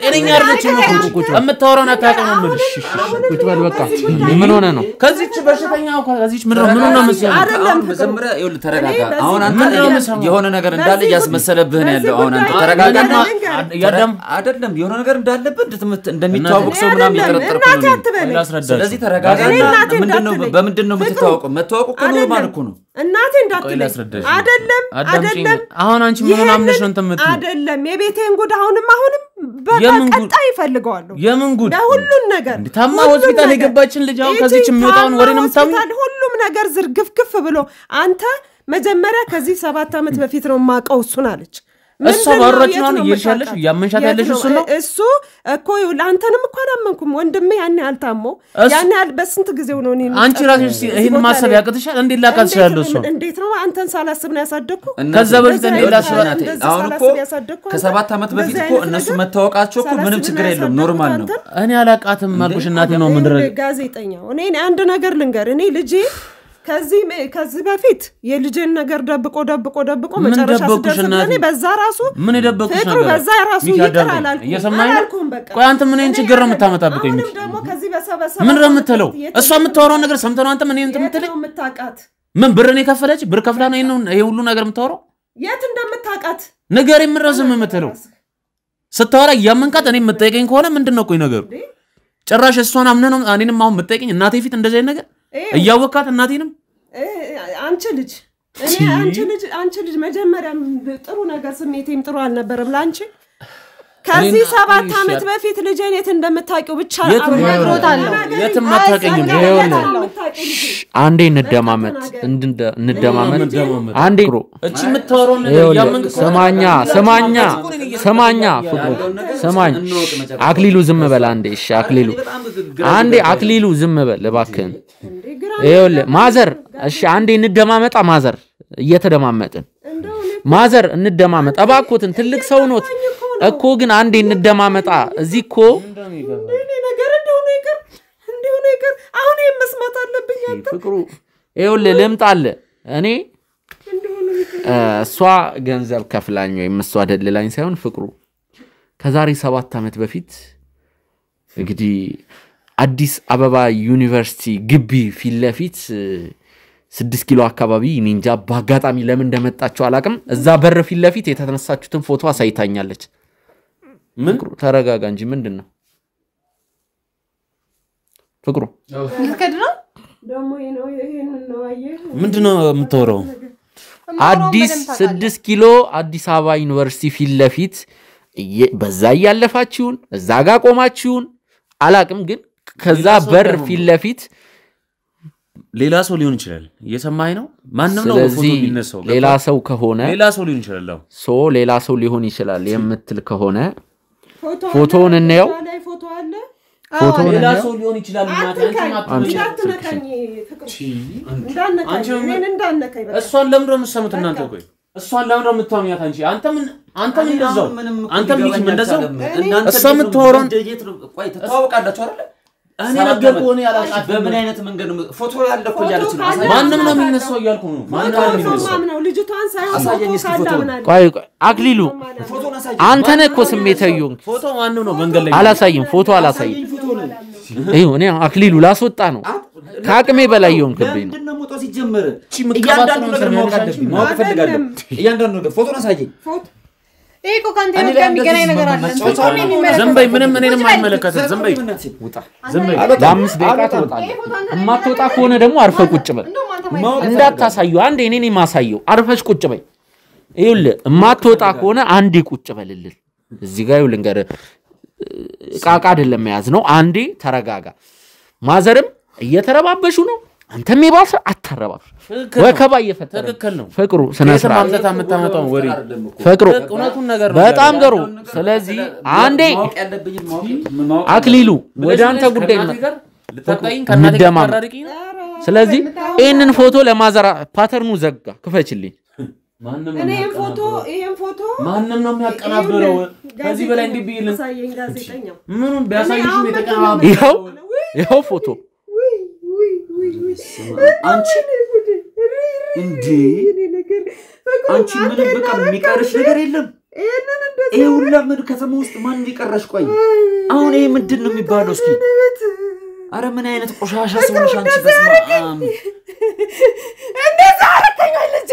ጤነኛ አይደለችም እኮ የምታወራውን አታውቅም ነው የምልሽ ቁጭ በል በቃ ምን ሆነ ነው ከዚህች በሽተኛው ከዚህች ምንድነው አሁን መጀመሪያ ይኸውልህ ተረጋጋ አሁን አንተ የሆነ ነገር እንዳለ ያስመሰለብህ ነው ያለው አሁን አንተ ተረጋጋና ያዳም አይደለም የሆነ ነገር እንዳለበት እንደሚታወቅ ሰው ምናምን ይተረጠረኩ ነው ስለዚህ ተረጋጋና በምንድነው የምትታወቀው መታወቁ እኮ ኖርማል እኮ ነው እናቴ እንዳትለኝ አይደለም አሁን አንቺ ምን ሆናምነሽ ነው እንተምት አይደለም የቤቴን ጉድ አሁንም በቀጣይ ይፈልጋለሁ የምን ጉድ ለሁሉም ነገር ታማ ሆስፒታል የገባችን ልጅ አሁን ከዚች የሚወጣውን ወሬ ነው የምታምነው ሁሉም ነገር ዝርግፍግፍ ብሎ አንተ መጀመሪያ ከዚህ 7 ዓመት በፊት ነው ማቀው እሱን አለች እሷ ባሮች ነው ይልሻለሽ ያመንሻት ያለሽ እሱ ነው እሱ እኮ ላንተንም እኮ አላመንኩም ወንድሜ ያኔ አልታሞ ያኔ በስንት ጊዜው ነው እኔ አንቺ ራስሽ ይሄን ማሰብ ያቀትሻል እንዴ ላቃትሽ ያለው እሱ እንዴት ነው አንተን ሳላስብ ነው ያሳደኩ ከዛ በፊት እንዴ ላስባናት አሁን እኮ ከ7 ዓመት በፊት እኮ እነሱ መታወቃቸው እኮ ምንም ችግር የለም ኖርማል ነው እኔ አላቃትም ማልኩሽ እናቴ ነው ምንድነው ጋዜጠኛው እኔ አንድ ነገር ልንገር እኔ ልጄ ከዚህ በፊት የልጄን ነገር ደብቆ መጨረሻ ስለተደረገ በዛ ራሱ ምን ይደብቁሽ ነገር በዛ ራሱ ይቀራል አልኩም ቆይ አንተ ምን እኔን ችግር ነው የምታመጣብቀኝ ምንም ደግሞ ከዚህ በሰበሰ ምን ነው የምትለው እሷ የምታወራው ነገር ሰምተህ ነው አንተ ምን እኔን የምትለኝ ምን ብር ነው የከፈለች ብር ከፍላ ነው ይሄ ሁሉ ነገር የምታወራው የት እንደምታቃት ነገር የምረዝም የምትለው ስታወራ ያመንካት እኔ የምትጠይቀኝ ከሆነ ምንድነው ቆይ ነገሩ ጭራሽ እሷን አምነህ ነው እኔንም አሁን የምትጠይቀኝ እናቴ ፊት እንደዚህ ነገር እያወቃት እናቴንም አንቺ ልጅ መጀመሪያ ጥሩ ነገር ስሜቴም ጥሩ አልነበረም ላንቺ ከዚህ 7 ዓመት በፊት ልጄን የት እንደምታውቂው ብቻ አብሮታለሁ የትም አታውቂኝም አንዴ እንደማመጥ አንዴ እቺ የምታወራው ነገር ያመንክ ሰማኛ ፍቅሩ ሰማኝ አክሊሉ ዝም በል አንዴ እሺ አክሊሉ ዝም በል እባክህን ይኸውልህ ማዘር እሺ አንዴ እንደማመጣ ማዘር እየተደማመጥን ማዘር እንደማመጣ እባክዎትን ትልቅ ሰው ኖት እኮ ግን አንዴ እንደማመጣ እዚህ እኮ ነገር እንደሆነ ይቀር አሁን መስማት አለብኝ አንተ ፍቅሩ ይኸውልህ ልምጣለ እኔ እሷ ገንዘብ ከፍላኝ ወይ እሷ ደልላኝ ሳይሆን ፍቅሩ ከዛሬ 7 ዓመት በፊት እንግዲህ አዲስ አበባ ዩኒቨርሲቲ ግቢ ፊለፊት 6 ኪሎ አካባቢ ኒንጃ ባጋጣሚ ለምን እንደመጣችሁ አላቅም እዛ በር ፊለፊት የተነሳችሁትን ፎቶ አሳይታኛለች ምን ተረጋጋ እንጂ ምንድነው ፍቅሩ ልትከድራ ደሞ ይሄን ነው አየህ ምንድነው የምትወራው አዲስ 6 ኪሎ አዲስ አበባ ዩኒቨርሲቲ ፊለፊት በዛ ያለፋችሁን እዛ ጋር ቆማችሁን አላቅም ግን ከዛ በር ፊለፊት ሌላ ሰው ሊሆን ይችላል እየሰማኸኝ ነው ማንንም ነው ፎቶ ቢነሳው ሌላ ሰው ከሆነ ሌላ ሰው ሊሆን ይችላል ሌላ ሰው ሊሆን ይችላል የምትል ከሆነ ፎቶውን እንየው ፎቶ ሌላ ሰው ሊሆን ይችላል እንዳነካኝ እሷን ለምን ነው የምትሰሙት እናንተ ቆይ እሷን ለምን ነው የምታምኛት አንተ ምን እንደዛው አንተ ምን እንደዛው እሷ የምትወራው ቆይ ተታወቃላችሁ አይደል እኔ ነገርኩህ እኔ ያላቃት በምን አይነት መንገድ ፎቶ ያለ እኮ ያለች ነው ማንንም ነው የሚነሳው እያልኩ ነው ማንንም ነው ልጅቷን ሳይሆን ቆይ አክሊሉ አንተ ነህ እኮ ስሜታዩ ፎቶ ማንንም ነው መንገድ ላይ አላሳይም ፎቶ አላሳይም ይኸው እኔ አክሊሉ ላስወጣ ነው ካቅሜ በላይ ይሆንክብኝ ነው ምንድነው ሞቶ ሲጀመር እያንዳንዱ ነገር ማወቅ ፈልጋለሁ እያንዳንዱ ነገር ፎቶን አሳየኝ ይሄ እኮ ካንተ ጋር የሚገናኝ ነገር አለ ዘንበይ ምንም እኔንም አይመለከትም ዘንበይ ውጣ ዘንበይ ለ5 ደቂቃ ትወጣለህ እማትወጣ ከሆነ ደግሞ አርፈህ ቁጭ በል እንዳታሳዩ አንዴ እኔ ማሳየው አርፈሽ ቁጭ በይ ይኸውልህ እማትወጣ ከሆነ አንዴ ቁጭ በልልህ እዚህ ጋር ይኸውልህ እንገር ቃቃ አይደለም ያዝ ነው አንዴ ተረጋጋ ማዘርም እየተረባበሹ ነው አንተም ይባስ አታረባሽ ወከባ እየፈጠረ ትክክል ነው ፍቅሩ ስነ ስርዓት አመጣው ወሬ ፍቅሩ እውነቱን ነገር በጣም ገሩ ስለዚህ አንዴ አክሊሉ ወደ አንተ ጉዳይ ነው ልታጣይኝ ከናቴ ተራርቂ ስለዚህ ይሄንን ፎቶ ለማዘራ ፓተርኑ ዘጋ ክፈችልኝ ይሄን ፎቶ ማንንም ነው የሚያቀናብረው ከዚህ በላይ እንዲብይልን ሳይን ጋዜጠኛው ምኑን ቢያሳይሽም የተቀናበረው ይሄው ፎቶ አንቺ እንዴ አንቺ ምን በቃ የሚቀርሽ ነገር የለም ይሄ ሁላ ምን ከተማ ውስጥ ማን ይቀርሽ ቆይ አሁን ይሄ ምንድነው የሚባለው እስኪ አረ ምን አይነት ቆሻሻ ሰው ነሽ አንቺ በስማም እንደዛ አረከኝ ልጅ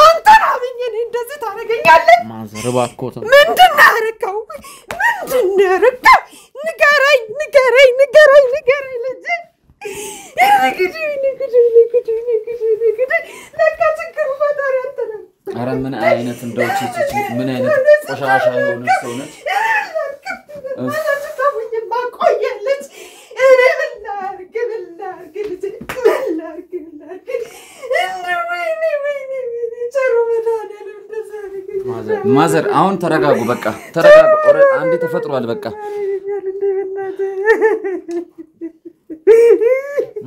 አንተ አብኝ እንደ እንደዚህ ታደርገኛለህ? ማዘር እባክዎት ምንድን ነው ያደረከው? ንገረኝ ልጄ። ለካ ችግሩ ፈጣሪ አንተ ነህ። ኧረ ምን አይነት እንደው ምን አይነት ቆሻሻ የሆነች ሰው ነች። ተውኝማ ቆየለች። እኔ ምን ላድርግ ልጄ ምን ላድርግ ወይኔ ቸሩ መድኃኒዓለም እንደዛ አደረገኝ። ማዘር አሁን ተረጋጉ፣ በቃ ተረጋጉ። አንዴ ተፈጥሯል በቃ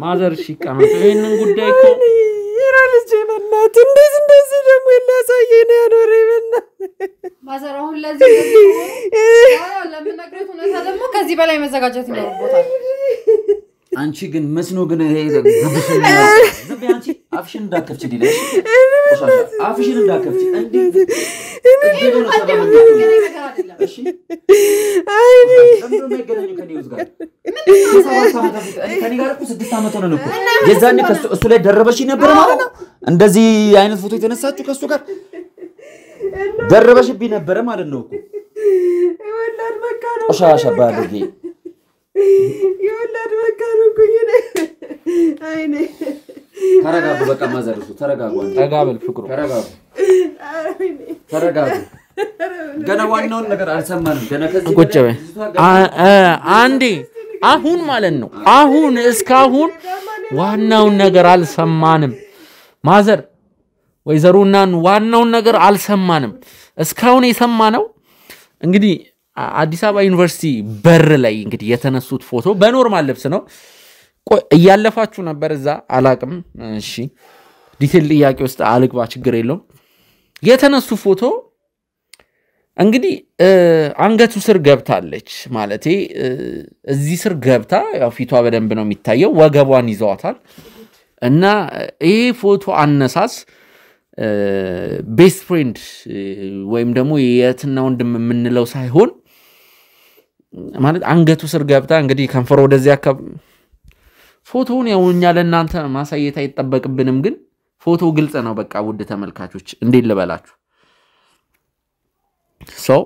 ማዘር እሺ ቀመጥ ይሄንን ጉዳይ እኮ ይራ ልጄ በእናትህ እንደዚህ ደግሞ ያላሳየኝ ነው ያኖረኝ በእናትህ ማዘር አሁን ለዚህ ለምን ነግሬት ሆነታ ደግሞ ከዚህ በላይ መዘጋጀት ይኖርበታል። አንቺ ግን መስኖ ግን ጉድሽን ዝም አንቺ አፍሽን እንዳከፍቺ ዲለሽ አፍሽን እንዳከፍቺ እንዴ ነው ሰበብ እሺ አይኔ እንደው መገናኙ ከኔውስ ጋር ከኔ ጋር እኮ 6 አመት ሆነን እኮ የዛኔ እሱ ላይ ደረበሽ ነበር ማለት ነው። እንደዚህ አይነት ፎቶ የተነሳችሁ ከሱ ጋር ደረበሽብኝ ነበር ማለት ነው እኮ ወላድ መካሮ ቆሻሻ ባለጌ የወላድ መካሮ ኩኝ ነኝ። አይኔ ተረጋጉ በቃ ማዘርሱ ተረጋጉ። ተጋበል ፍቅሩ ተረጋጉ። ገና ዋናውን ነገር አልሰማንም። ገና ከዚህ ቁጭ በይ አንዴ አሁን ማለት ነው። አሁን እስካሁን ዋናውን ነገር አልሰማንም ማዘር ወይዘሮናን ዋናውን ነገር አልሰማንም። እስካሁን የሰማነው እንግዲህ አዲስ አበባ ዩኒቨርሲቲ በር ላይ እንግዲህ የተነሱት ፎቶ በኖርማል ልብስ ነው። እያለፋችሁ ነበር እዛ አላቅም። እሺ ዲቴል ጥያቄ ውስጥ አልግባ ችግር የለውም። የተነሱ ፎቶ እንግዲህ አንገቱ ስር ገብታለች ማለቴ እዚህ ስር ገብታ ያው ፊቷ በደንብ ነው የሚታየው። ወገቧን ይዘዋታል እና ይሄ ፎቶ አነሳስ ቤስት ፍሬንድ ወይም ደግሞ የትና ወንድም የምንለው ሳይሆን ማለት አንገቱ ስር ገብታ እንግዲህ ከንፈር ወደዚህ አካባቢ ፎቶውን ያው እኛ ለእናንተ ማሳየት አይጠበቅብንም፣ ግን ፎቶ ግልጽ ነው። በቃ ውድ ተመልካቾች እንዴት ልበላችሁ ሰው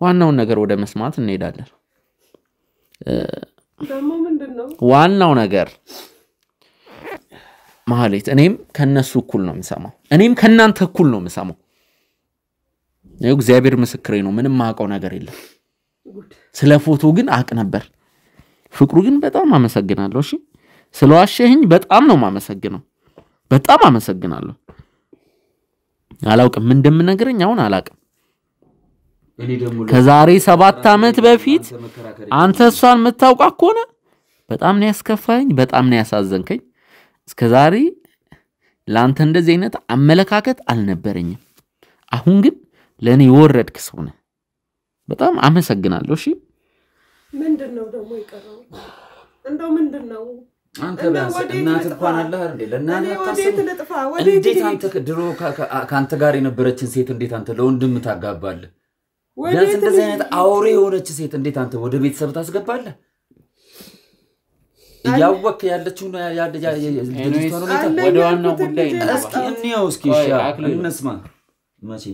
ዋናውን ነገር ወደ መስማት እንሄዳለን። ደግሞ ምንድነው ዋናው ነገር ማህሌት እኔም ከነሱ እኩል ነው የምሰማው፣ እኔም ከናንተ እኩል ነው የምሰማው። ይኸው እግዚአብሔር ምስክሬ ነው፣ ምንም ማውቀው ነገር የለም። ስለ ፎቶ ግን አቅ ነበር። ፍቅሩ ግን በጣም አመሰግናለሁ። እሺ ስለዋሸህኝ በጣም ነው ማመሰግነው፣ በጣም አመሰግናለሁ። አላውቅም እንደምነግረኝ አሁን አላውቅም። ከዛሬ 7 አመት በፊት አንተ እሷን የምታውቃት ከሆነ በጣም ነው ያስከፋኝ፣ በጣም ነው ያሳዘንከኝ። እስከዛሬ ላንተ እንደዚህ አይነት አመለካከት አልነበረኝም። አሁን ግን ለኔ ወረድክ ሰው ነህ። በጣም አመሰግናለሁ። እሺ ምንድነው ደግሞ ይቀርው? እንደው ምንድነው አንተ ቢያንስ እናት እንኳን አለ አይደል? ለእናት አታስብ። እንዴት አንተ ድሮ ካንተ ጋር የነበረችን ሴት እንዴት አንተ ለወንድም ታጋባለህ? ቢያንስ እንደዚህ አይነት አውሬ የሆነች ሴት እንዴት አንተ ወደ ቤተሰብ ታስገባለህ? ያወክ ያለችው ነው ወደ ዋናው ጉዳይ ነው። እስኪ እንስማ መቼ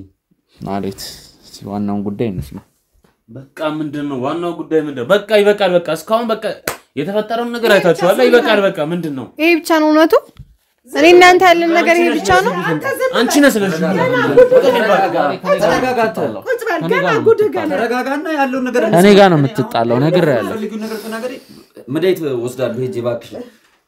ማለት ዋናውን ጉዳይ እንስማ። በቃ ምንድነው ዋናው ጉዳይ ምንድነው? በቃ ይበቃል። በቃ እስካሁን በቃ የተፈጠረውን ነገር አይታችኋል። ይበቃል። በቃ ምንድነው ይሄ ብቻ ነው እውነቱ? እኔ እናንተ ያለን ነገር ይሄ ብቻ ነው? አንቺ ነህ ስለዚህ ተረጋጋና ያለው ነገር እኔ ጋር ነው የምትጣላው። ነግሬሃለሁ። መድኃኒት ወስዳለሁ ሄጄ እባክሽ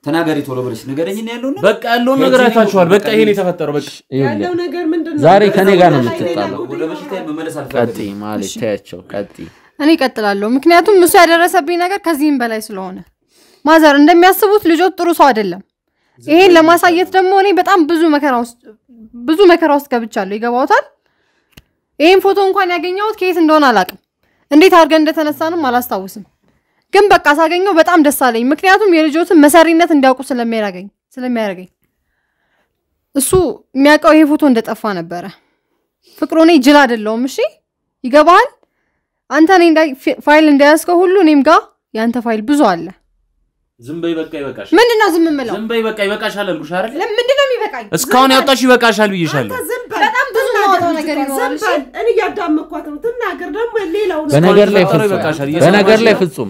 ተናገሪ ቶሎ ብለሽ ንገረኝና ያለው ነገር በቃ ያለው ነገር አይታችኋል። በቃ ይሄን የተፈጠረው በቃ ያለው ነገር ምንድነው? ዛሬ ከኔ ጋር ነው የምትጣላው። ወደ በሽታ መመለስ አልፈልግም። ቀጥይ ማለት ታያቸው ቀጥይ። እኔ እቀጥላለሁ፣ ምክንያቱም እሱ ያደረሰብኝ ነገር ከዚህም በላይ ስለሆነ። ማዘር እንደሚያስቡት ልጆት ጥሩ ሰው አይደለም። ይሄን ለማሳየት ደግሞ እኔ በጣም ብዙ መከራ ውስጥ ገብቻለሁ። ይገባውታል። ይሄን ፎቶ እንኳን ያገኘሁት ከየት እንደሆነ አላውቅም፣ እንዴት አድርገን እንደተነሳንም አላስታውስም። ግን በቃ ሳገኘው በጣም ደስ አለኝ፣ ምክንያቱም የልጆትን መሰሪነት እንዲያውቁ ስለሚያደርገኝ። እሱ የሚያውቀው ይሄ ፎቶ እንደጠፋ ነበረ። ፍቅሩ እኔ ጅል አይደለሁም። እሺ ይገባል። አንተ እኔ ፋይል እንዳያስከው ሁሉ እኔም ጋር ያንተ ፋይል ብዙ አለ። ዝም በይ በቃ ይበቃሽ። ምንድነው ዝም የምለው? ዝም በይ በቃ ይበቃሻል አልኩሽ አይደል? ለምንድነው የሚበቃኝ? እስካሁን ያወጣሽ ይበቃሻል ብዬሻለሁ። በጣም ብዙ ማውጣው ነገር ይኖራል እኔ ያዳመኳት ነው ተናገር ደግሞ ሌላው በነገር ላይ ፍጹም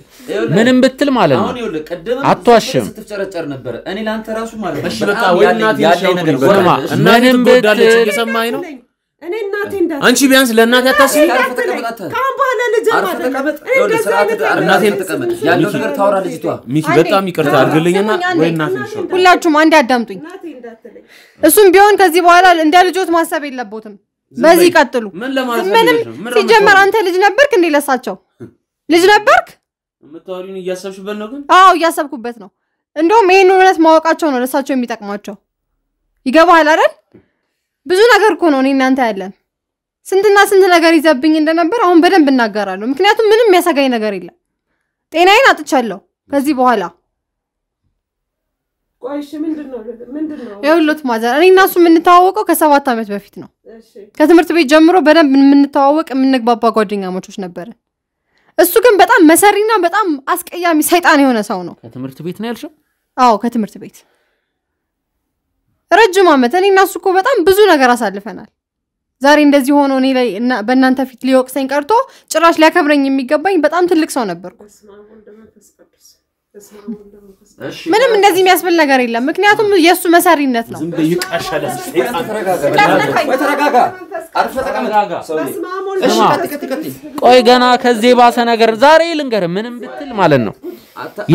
ምንም ብትል ማለት ነው አትዋሽም ስትጨረጨር ነበር እኔ ላንተ ራሱ ማለት እሺ በቃ ወይ እናቴ ያለኝ ነገር ምንም ብትል እየሰማኝ ነው እኔ እናቴ እንዳት አንቺ ቢያንስ ለእናቴ አታስቢ ካም ባለ ልጅ ማለት እናቴን ተቀመጥ ያለው ነገር ታወራ ልጅቷ ሚኪ በጣም ይቅርታ አድርግልኝና ወይ እናቴ ነው ሁላችሁም አንዴ አዳምጡኝ እሱም ቢሆን ከዚህ በኋላ እንደ ልጆት ማሰብ የለቦትም በዚህ ቀጥሉ ምንም ሲጀመር አንተ ልጅ ነበርክ እንዴ ለሳቸው ልጅ ነበርክ የምታወሪውን እያሰብሽበት ነው ግን አዎ እያሰብኩበት ነው እንደውም ይሄን እውነት ማወቃቸው ነው ለሳቸው የሚጠቅማቸው ይገባሃል አይደል ብዙ ነገር እኮ ነው እኔ እናንተ ያለን ስንትና ስንት ነገር ይዘብኝ እንደነበር አሁን በደንብ እናገራለሁ ምክንያቱም ምንም የሚያሰጋኝ ነገር የለም ጤናዬን አጥቻለሁ ከዚህ በኋላ ቆይሽ ምንድነው ይኸውልህ ማዘር እኔ እና እሱ የምንተዋወቀው ከ7 ዓመት በፊት ነው ከትምህርት ቤት ጀምሮ በደንብ የምንተዋወቅ የምንግባባ ጓደኛሞች ነበርን እሱ ግን በጣም መሰሪና በጣም አስቀያሚ ሰይጣን የሆነ ሰው ነው ከትምህርት ቤት ነው ያልሽው አዎ ከትምህርት ቤት ረጅም ዓመት እኔ እና እሱ እኮ በጣም ብዙ ነገር አሳልፈናል ዛሬ እንደዚህ ሆኖ እኔ ላይ በእናንተ ፊት ሊወቅሰኝ ቀርቶ ጭራሽ ሊያከብረኝ የሚገባኝ በጣም ትልቅ ሰው ነበርኩ ምንም እንደዚህ የሚያስብል ነገር የለም ምክንያቱም የሱ መሰሪነት ነው ዝም በይቃሻለ ሰይጣን ተረጋጋ አርፈ ተቀመጥ እሺ ከትከት ቆይ ገና ከዚህ ባሰ ነገር ዛሬ ልንገር ምንም ብትል ማለት ነው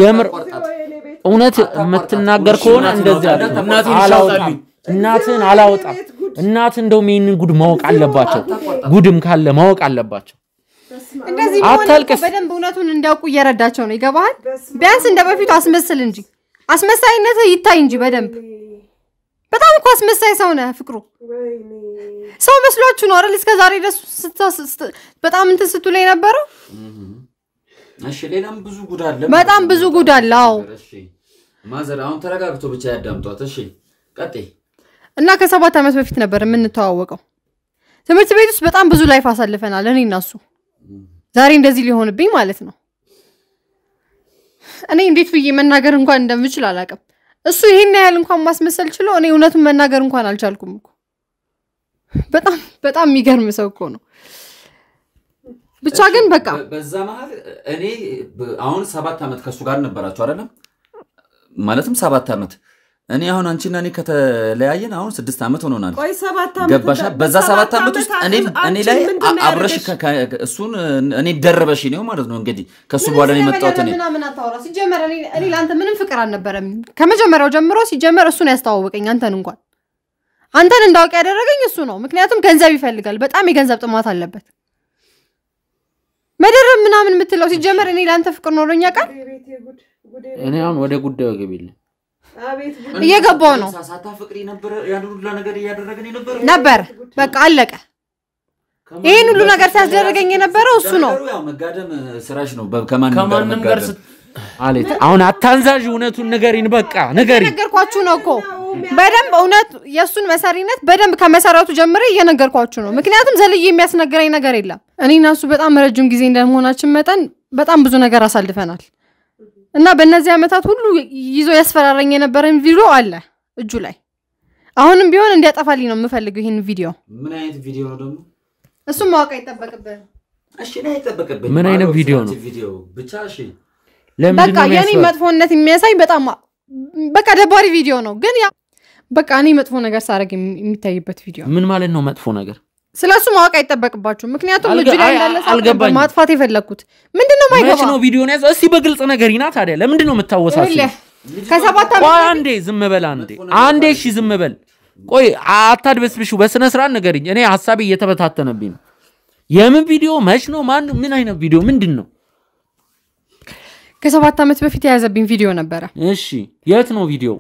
የምር እውነት የምትናገር ከሆነ እንደዚህ እናትን አላወጣም እናት እንደውም ይሄንን ጉድ ማወቅ አለባቸው ጉድም ካለ ማወቅ አለባቸው እንደዚህ ሆነ በደንብ እውነቱን እንዲያውቁ እየረዳቸው ነው ይገባሃል ቢያንስ እንደበፊቱ አስመስል እንጂ አስመሳይነት ይታይ እንጂ በደንብ በጣም እኮ አስመሳይ ሰው ነህ ፍቅሩ ሰው መስሏችሁ ነው አይደል እስከ ዛሬ ድረስ በጣም እንትን ስትሉ የነበረው እሺ ሌላም ብዙ ጉድ አለ በጣም ብዙ ጉድ አለ አዎ እሺ ማዘር አሁን ተረጋግቶ ብቻ ያዳምጧት እሺ ቀጥይ እና ከ7 ዓመት በፊት ነበር የምንተዋወቀው ትምህርት ቤት ውስጥ በጣም ብዙ ላይፍ አሳልፈናል እኔ እና እሱ ዛሬ እንደዚህ ሊሆንብኝ ማለት ነው እኔ እንዴት ብዬ መናገር እንኳን እንደምችል አላቀም እሱ ይሄን ያህል እንኳን ማስመሰል ችሎ እኔ እውነቱን መናገር እንኳን አልቻልኩም እኮ በጣም የሚገርም ሰው እኮ ነው ብቻ ግን በቃ በዛ መሃል እኔ አሁን 7 ዓመት ከሱ ጋር ነበራችሁ አይደለም ማለትም 7 ዓመት እኔ አሁን አንቺና እኔ ከተለያየን አሁን 6 ዓመት ሆኖናል ቆይ 7 ዓመት ገባሻ በዛ 7 ዓመት ውስጥ እኔ ላይ አብረሽ እሱን እኔ ደረበሽ ነው ማለት ነው እንግዲህ ከሱ በኋላ እኔ መጣሁት እኔ ምን አታወራ ሲጀመር እኔ ላንተ ምንም ፍቅር አልነበረም ከመጀመሪያው ጀምሮ ሲጀመር እሱ ነው ያስተዋወቀኝ አንተን እንዳውቅ ያደረገኝ እሱ ነው ምክንያቱም ገንዘብ ይፈልጋል በጣም የገንዘብ ጥማት አለበት መደረብ ምናምን የምትለው ሲጀመር እኔ ላንተ ፍቅር ኖሮኛ ቃል እኔ አሁን ወደ ጉዳዩ ገቢልኝ እየገባው ነው ሳታ ፍቅሪ ነበር ያሉላ ነገር ያደረገኝ ነበር በቃ አለቀ ይሄን ሁሉ ነገር ሲያስደርገኝ የነበረው እሱ ነው ያው መጋደም ስራሽ ነው ከማንም ጋር አለች አሁን አታንዛዥ እውነቱን ንገሪን በቃ ንገሪን ነገርኳችሁ ነው እኮ በደንብ እውነት የሱን መሰሪነት በደንብ ከመሰረቱ ጀምሬ እየነገርኳችሁ ነው ምክንያቱም ዘልዬ የሚያስነገረኝ ነገር የለም እኔና እሱ በጣም ረጅም ጊዜ እንደመሆናችን መጠን በጣም ብዙ ነገር አሳልፈናል እና በእነዚህ አመታት ሁሉ ይዞ ያስፈራራኝ የነበረን ቪዲዮ አለ እጁ ላይ አሁንም ቢሆን እንዲያጠፋልኝ ነው የምፈልገው ይሄን ቪዲዮ ምን አይነት ቪዲዮ ነው ደግሞ እሱም ማወቅ አይተበቀበል እሺ ላይ አይተበቀበል ምን አይነት ቪዲዮ ነው ብቻ እሺ በቃ የኔ መጥፎነት የሚያሳይ በጣም በቃ ደባሪ ቪዲዮ ነው ግን ያ በቃ እኔ መጥፎ ነገር ሳረግ የሚታይበት ቪዲዮ ምን ማለት ነው መጥፎ ነገር ስለሱ ማወቅ አይተበቀባችሁ ምክንያቱም እጁ ላይ እንዳለ ሳልገባ ማጥፋት የፈለኩት ምንድነው ማይገባ ነው ቪዲዮን ያዘ እስቲ በግልጽ ነገር ይና ታዲያ ለምንድን ነው የምታወሳሱ ከ7 ዓመት አንዴ ዝም በል አንዴ እሺ ዝም በል ቆይ አታድበስብሹ በስነ ስርዓት ነገርኝ እኔ ሐሳቤ እየተበታተነብኝ ነው የምን ቪዲዮ መች ነው ማን ምን አይነት ቪዲዮ ምንድነው ከ7 ዓመት በፊት ያዘብኝ ቪዲዮ ነበር እሺ የት ነው ቪዲዮ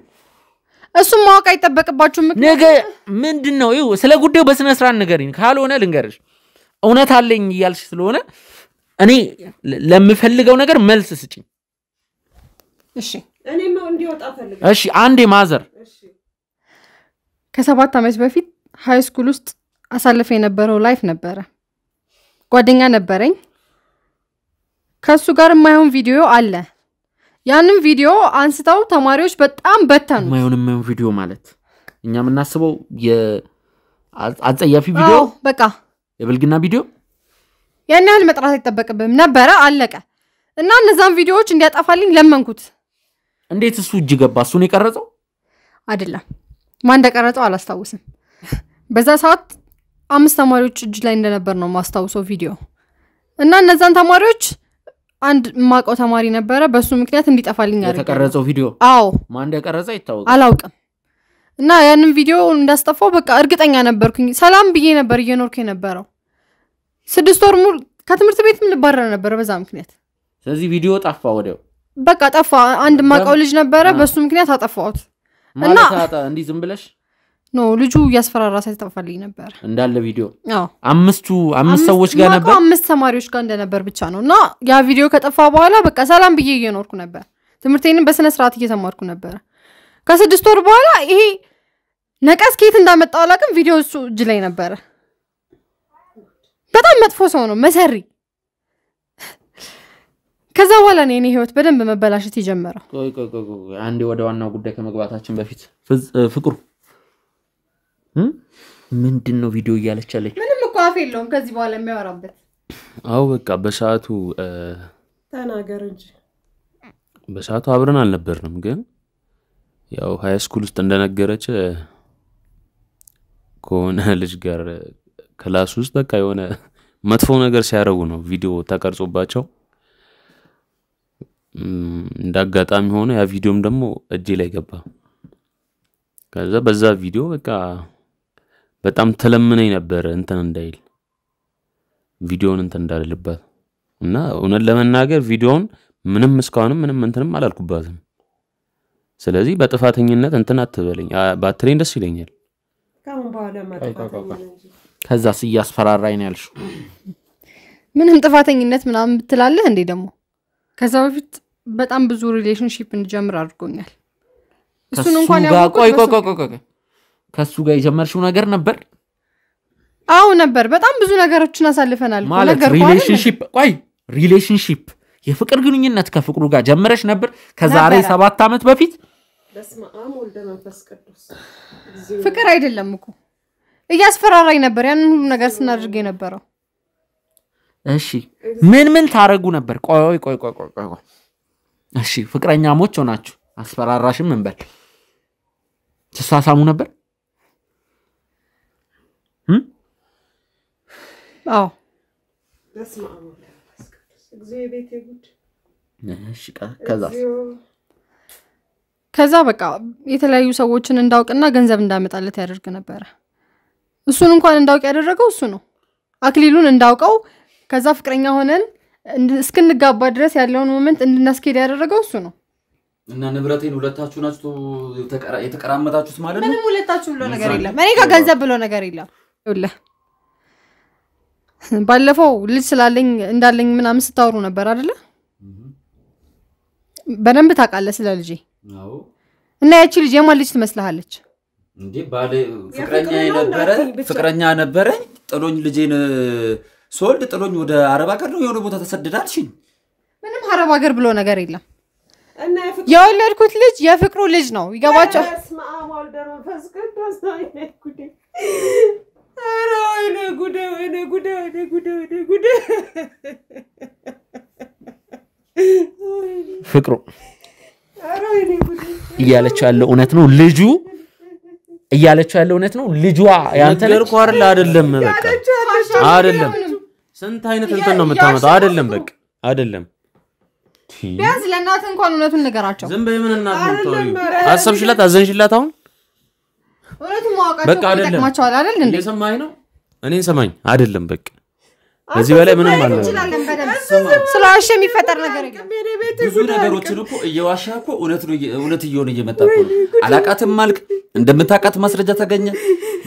እሱም ማወቅ አይተበቀባችሁም ነገ ምንድነው ይው ስለ ጉዳዩ በስነ ስርዓት ነገርኝ ካልሆነ ልንገርሽ እውነት አለኝ ይያልሽ ስለሆነ እኔ ለምፈልገው ነገር መልስ ስጪኝ እሺ እኔም እንዲወጣ ፈልጋለሁ እሺ አንዴ ማዘር ከ7 ዓመት በፊት ሃይ ስኩል ውስጥ አሳልፈ የነበረው ላይፍ ነበር ጓደኛ ነበረኝ ከሱ ጋር የማይሆን ቪዲዮ አለ ያንን ቪዲዮ አንስተው ተማሪዎች በጣም በተኑ የማይሆን ቪዲዮ ማለት እኛ ምናስበው አጸያፊ ቪዲዮ በቃ የብልግና ቪዲዮ ያን ያህል መጥራት አይተበቀበም ነበር አለቀ እና እነዛን ቪዲዮዎች እንዲያጠፋልኝ ለመንኩት እንዴት እሱ እጅ ገባ እሱ ነው የቀረጸው አይደለም ማን እንደቀረጸው አላስታውስም በዛ ሰዓት 5 ተማሪዎች እጅ ላይ እንደነበር ነው ማስታውሰው ቪዲዮ እና እነዛን ተማሪዎች አንድ ማቆ ተማሪ ነበረ በሱ ምክንያት እንዲጠፋልኝ አድርገው የተቀረጸው ቪዲዮ አዎ ማን እንደቀረጸ ይታወቃል አላውቅም እና ያንን ቪዲዮ እንዳስጠፋው በቃ እርግጠኛ ነበርኩኝ ሰላም ብዬ ነበር እየኖርኩ የነበረው 6 ወር ሙሉ ከትምህርት ቤትም ልባረር ነበር በዛ ምክንያት ስለዚህ ቪዲዮ ጠፋ ወዲያው በቃ ጠፋ አንድ ማቀው ልጅ ነበረ በሱ ምክንያት አጠፋሁት እና እንዲ ዝም ብለሽ ኖ ልጁ ያስፈራራ ሳይጠፋልኝ ነበር እንዳለ ቪዲዮ አዎ 5 ሰዎች ጋር ነበር 5 ተማሪዎች ጋር እንደነበር ብቻ ነውና ያ ቪዲዮ ከጠፋ በኋላ በቃ ሰላም ብዬ እየኖርኩ ነበር ትምህርቴንም በስነ ስርዓት እየተማርኩ ነበር ከ6 ወር በኋላ ይሄ ነቀስ ከየት እንዳመጣው አላቅም ቪዲዮ እሱ እጅ ላይ ነበር በጣም መጥፎ ሰው ነው መሰሪ ከዛ በኋላ ነው የኔ ህይወት በደንብ መበላሸት የጀመረው ቆይ አንዴ ወደ ዋናው ጉዳይ ከመግባታችን በፊት ፍቅሩ ምንድነው ቪዲዮ እያለቻለች ምንም እኮ አፍ የለውም ከዚህ በኋላ የሚያወራበት አው በቃ በሰዓቱ ተናገር እንጂ በሰዓቱ አብረን አልነበርንም ግን ያው ሃይ ስኩል ውስጥ እንደነገረች ኮነ ልጅ ጋር ክላስ ውስጥ በቃ የሆነ መጥፎ ነገር ሲያረጉ ነው ቪዲዮ ተቀርጾባቸው እንዳጋጣሚ ሆነ ያ ቪዲዮም ደግሞ እጄ ላይ ገባ ከዛ በዛ ቪዲዮ በቃ በጣም ተለምነኝ ነበር እንትን እንዳይል ቪዲዮን እንትን እንዳልልባት እና እውነት ለመናገር ቪዲዮን ምንም እስካሁንም ምንም እንትንም አላልኩባትም ስለዚህ በጥፋተኝነት እንትን አትበለኝ ባትሬን ደስ ይለኛል ካሁን በኋላ ማጥፋት ከዛስ እያስፈራራኝ ነው ያልሽው ምንም ጥፋተኝነት ምናምን ብትላለህ እንዴ ደግሞ ከዛ በፊት በጣም ብዙ ሪሌሽንሺፕ እንጀምር አድርጎኛል እሱን እንኳን ያው ቆይ ከሱ ጋር የጀመርሽው ነገር ነበር አው ነበር በጣም ብዙ ነገሮችን አሳልፈናል ነገር ሪሌሽንሺፕ የፍቅር ግንኙነት ከፍቅሩ ጋር ጀመረሽ ነበር ከዛሬ 7 አመት በፊት በስማም ወልደ መንፈስ ቅዱስ ፍቅር አይደለም እኮ እያስፈራራኝ ነበር ያንን ሁሉ ነገር ስናድርግ የነበረው እሺ ምን ታረጉ ነበር ቆይ እሺ ፍቅረኛሞች ሆናችሁ አስፈራራሽም እንበል ተሳሳሙ ነበር አዎ በስማም እግዚአብሔር ቤቴ ጉድ እሺ ከዛ በቃ የተለያዩ ሰዎችን እንዳውቅና ገንዘብ እንዳመጣለት ያደርግ ነበር እሱን እንኳን እንዳውቅ ያደረገው እሱ ነው አክሊሉን እንዳውቀው ከዛ ፍቅረኛ ሆነን እስክንጋባ ድረስ ያለውን ሞመንት እንድናስኬድ ያደረገው እሱ ነው እና ንብረቴን ሁለታችሁ ናችሁ የተቀራመታችሁት ማለት ነው ምንም ሁለታችሁ ብሎ ነገር የለም እኔ ጋር ገንዘብ ብሎ ነገር የለም ይኸውልህ ባለፈው ልጅ ስላለኝ እንዳለኝ ምናምን ስታወሩ ነበር አይደለ በደንብ ታውቃለህ ስለ ልጄ አዎ እና ያቺ ልጅ የማን ልጅ ትመስልሃለች እንዴ ባለ ፍቅረኛ ነበረ ጥሎኝ ልጄን ሶልድ ጥሎኝ ወደ አረብ ሀገር ነው የሆነ ቦታ ተሰደዳልሽኝ ምንም አረብ ሀገር ብሎ ነገር የለም እና የወለድኩት ልጅ የፍቅሩ ልጅ ነው ይገባቸው በስማም ወልደ መንፈስ ቅዱስ ወይኔ ጉዴ ፍቅሩ እያለች ያለው እውነት ነው ልጁ እያለች ያለው እውነት ነው ልጇ ያንተ ነገርኩ አይደለም በቃ አይደለም ስንት አይነት እንትን ነው የምታመጣው አይደለም በቃ አይደለም ቢያንስ ለእናት እንኳን እውነቱን ነገራቸው ዝም በይ ምን እናት ነው አሰብሽላት አዘንሽላት አሁን እውነቱን ማወቃቸው ይጠቅማቸዋል አይደል እንዴ እየሰማኝ ነው እኔን ሰማኝ አይደለም በቃ ከዚህ በላይ ምንም ማለት ነው ስለዋሽ የሚፈጠር ነገር የለም ብዙ ነገሮችን እኮ እየዋሻ እኮ እውነት እየሆነ እየመጣ እኮ አላቃትም ማልክ እንደምታቃት ማስረጃ ተገኘ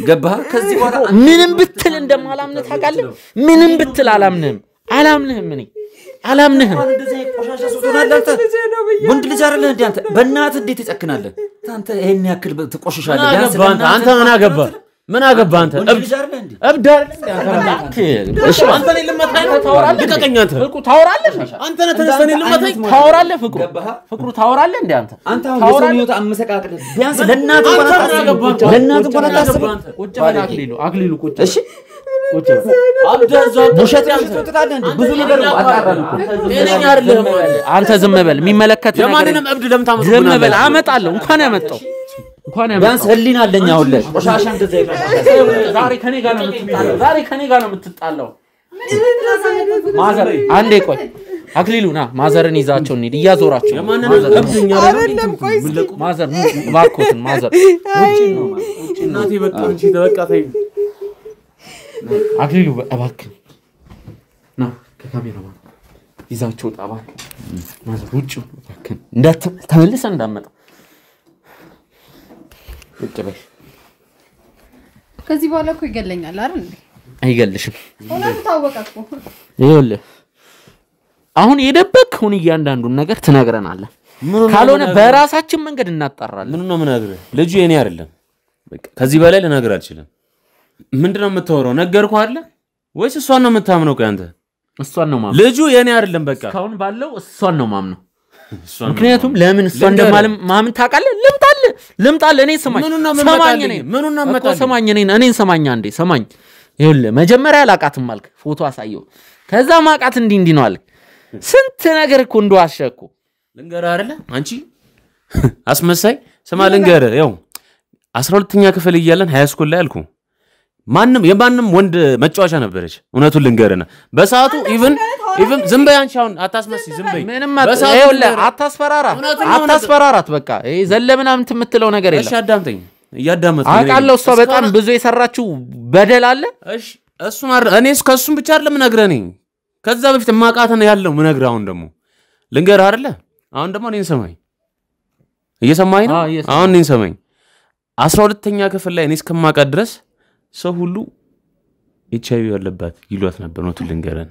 ገባህ ከዚህ በኋላ ምንም ብትል እንደማላምነት ታውቃለህ ምንም ብትል አላምንህም እኔ አላምንህም እንደዚህ ቆሻሻ ሱቱናል አንተ ወንድ ልጅ አይደለህ እንዴ አንተ በእናት እንዴት ተጨክናለህ አንተ ይሄን ያክል ተቆሽሻለህ አንተ ምን አገባ ምን አገባ አንተ እብድ እሺ አንተ ነህ ልመታኝ ታወራለህ ልቀቀኝ አንተ ፍቅሩ ታወራለህ አንተ ነህ ተነስተህ ልመታኝ ታወራለህ ፍቅሩ ታወራለህ እንዴ አንተ ታወራለህ ነው አመሰቃቅለ ቢያንስ ለእናትህ ቆራጣ ታስብ ቁጭ በል አክሊሉ ቁጭ እሺ ቁጭ አብዳዛ ሙሸት ያንተ ብዙ ነገር አጣራለሁ እኔኛ አይደለም አንተ ዝም በል የሚመለከት ነገር ለማንንም እብድ ለምታመጡ ዝም በል አመጣለሁ እንኳን ያመጣው ቢያንስ ህሊና አለኝ አሁን ላይ ቆሻሻ እንደዛ ይፈታል ዛሬ ከኔ ጋር ነው የምትጣላው ማዘር አንዴ ቆይ አክሊሉ ና ማዘርን ይዛቸው እንሂድ እያዞራቸው አይደለም ቆይ ማዘር ባርኮትን ማዘር ውጪ ነው እናቴ በቃ እንጂ ተበቃተኝ አክሊሉ እባክህ ና ከካሜራማን ይዛቸው ጣባ ማዘር ውጪ እባክህ እንዳትመለስ እንዳመጣ ቁጭ በይ ከዚህ በኋላ እኮ ይገለኛል አይደል እንዴ አይገልሽም ሆነ ታወቀኩ ይኸውልህ አሁን የደበቅኩን እያንዳንዱን ነገር ትነግረናለህ ካልሆነ በራሳችን መንገድ እናጣራለን ምን ነው ምናገር ልጁ የኔ አይደለም በቃ ከዚህ በላይ ልነግር አልችልም ምንድነው የምታወራው ነገርኩ አይደል ወይስ እሷን ነው የምታምነው አንተ እሷን ነው ማምነው ልጁ የኔ አይደለም በቃ ካሁን ባለው እሷን ነው ማምነው ምክንያቱም ለምን እሷ እንደማለም ማምን ታውቃለህ ልምጣለ እኔ ሰማኝ እኔን ሰማኛ እንዴ ሰማኝ ይኸውልህ መጀመሪያ አላቃትም አልክ ፎቶ አሳየው ከዛ ማቃት እንዲህ ነው አልክ ስንት ነገር እኮ እንደዋሸኩ ልንገር አይደለ አንቺ አስመሳይ ስማ ልንገር ያው 12ኛ ክፍል እያለን ሃይ ስኩል ላይ አልኩ የማንም ወንድ መጫወቻ ነበረች እውነቱን ልንገርና በሰዓቱ ኢቭን ዝም በይ አንቺ አሁን አታስመስይ ዝም በይ ምንም ይኸውልህ አታስፈራራት በቃ ይሄ ዘለምናም የምትለው ነገር የለም እሺ አዳምጠኝ እያዳመጥኩ አቃለው እሷ በጣም ብዙ የሰራችው በደል አለ እሺ እሱን እኔስ ከሱም ብቻ አይደለም ነግረኝ ከዛ በፊት ማቃተ ነው ያለው ምነግር አሁን ደግሞ ልንገር አይደለ አሁን ደግሞ እኔን ሰማኝ እየሰማኝ ነው አሁን እኔን ሰማኝ 12ኛ ክፍል ላይ እኔስ ከማቃት ድረስ ሰው ሁሉ ኤችአይቪ ያለባት ይሏት ነበር ነው ልንገረን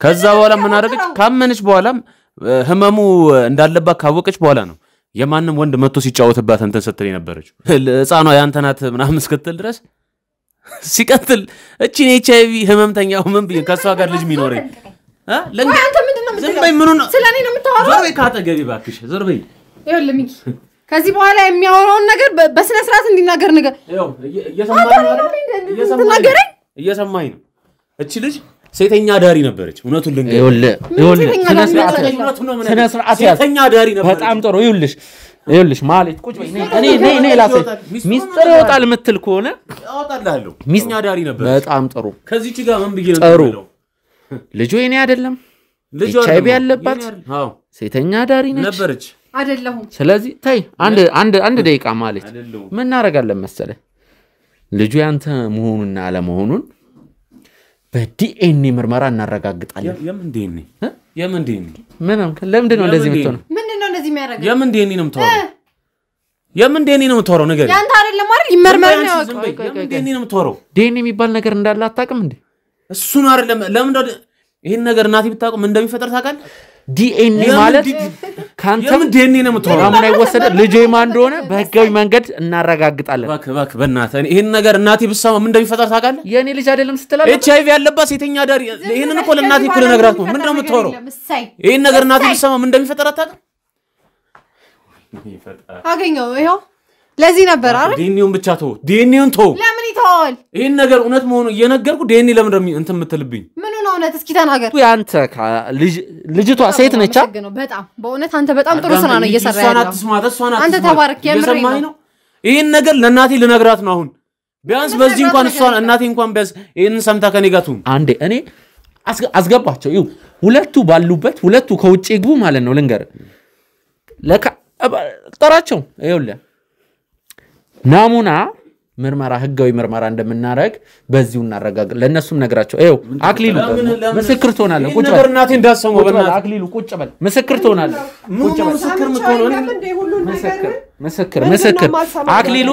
ከዛ በኋላ ምን አደረገች ካመነች በኋላ ህመሙ እንዳለባት ካወቀች በኋላ ነው የማንም ወንድ መጥቶ ሲጫወትባት እንትን ስትል ነበረች ህፃኗ ያንተናት ምናምን እስከተል ድረስ ሲቀጥል እቺን ኤችአይቪ ህመምተኛው ምን ቢል ከሷ ጋር ልጅ ሚኖረኝ ወይ አንተ ምንድነው ዝምበይ ምን ነው ስለኔ ነው የምታወራው ዞር በይ ካጠገቢ ባክሽ ዞር በይ ይኸውልህ ሚኪ ከዚህ በኋላ የሚያወራውን ነገር በስነ ስርዓት እንዲናገር ነገር ይኸው እየሰማኝ ነው እቺ ልጅ ሴተኛ ዳሪ ነበረች እውነቱን ልንገር ይኸውልህ ስነ ስርዓት ሴተኛ ዳሪ ነበረች በጣም ጥሩ ይኸውልሽ ማለት ቁጭ በይ እኔ ላሰ ሚስጥር ይወጣል የምትል ከሆነ አወጣልሃለሁ ሚስኛ ዳሪ ነበረች በጣም ጥሩ ከዚህች ጋር ምን ብዬ ነው ጥሩ ልጁ የኔ አይደለም ልጁ ኤችአይቪ ያለባት ሴተኛ ዳሪ ነበረች አይደለሁም ስለዚህ ታይ አንድ ደቂቃ ማለት ምን እናደርጋለን መሰለህ ልጁ ያንተ መሆኑንና አለመሆኑን በዲኤንኤ ምርመራ እናረጋግጣለን የምን ዲኤንኤ ምንም ለምንድን ነው እንደዚህ የምትሆነው ምንድነው እንደዚህ የሚያደርገው የምን ዲኤንኤ ነው የምትወራው ነገር ያንተ አይደለም አይደል ይመርመር ነው የምን ዲኤንኤ ነው የምትወራው ዲኤንኤ የሚባል ነገር እንዳለ አታውቅም እንዴ እሱን አይደለም ለምን ይሄን ነገር እናቴ ብታውቀው ምን እንደሚፈጠር ታውቃለህ ዲኤንኤ ማለት ካንተ የምን ዲኤንኤ ነው የምትወራው አሁን አይወሰደ ልጅ ማን እንደሆነ በህጋዊ መንገድ እናረጋግጣለን እባክህ በእናትህ ይሄን ነገር እናቴ ብትሰማ ምን እንደሚፈጠር ታውቃለህ የኔ ልጅ አይደለም ስትላለ ኤችአይቪ ያለባት ሴተኛ ዳሪ ይሄንን እኮ ለእናቴ እኮ ልነግራት ነው ምንድነው የምትወራው ይሄን ነገር እናቴ ብትሰማ ምን እንደሚፈጠር አታውቅም አገኘው ይሄው ለዚህ ነበር አይደል ዲኤንኤውን ብቻ ዲኤንኤውን ለምን ይተዋል ይሄን ነገር እውነት መሆኑ እየነገርኩ ዲኤንኤ ለምን እንትን የምትልብኝ ምን ነው እውነት እስኪ ተናገር ያንተ ልጅቷ ሴት ነች በጣም በእውነት አንተ በጣም ጥሩ ስራ ነው እየሰራ ያለው አንተ ተባረክ የምሬ ነው ይሄን ነገር ለእናቴ ልነግራት ነው አሁን ቢያንስ በዚህ እንኳን እሷ እናቴ እንኳን ቢያንስ ይሄን ሰምታ ከኔ ጋር ትሁን አንዴ እኔ አስገባቸው ይው ሁለቱ ባሉበት ሁለቱ ከውጪ ይግቡ ማለት ነው ልንገር ለካ ጠራቸው ይኸውልህ ናሙና ምርመራ ህጋዊ ምርመራ እንደምናረግ በዚሁ እናረጋግ ለነሱም ነግራቸው ይኸው አክሊሉ ምስክር ትሆናለህ ቁጭ በል እናቴ እንዳሰማው በእናትህ አክሊሉ ቁጭ በል ምስክር ትሆናለህ ቁጭ በል ምስክር አክሊሉ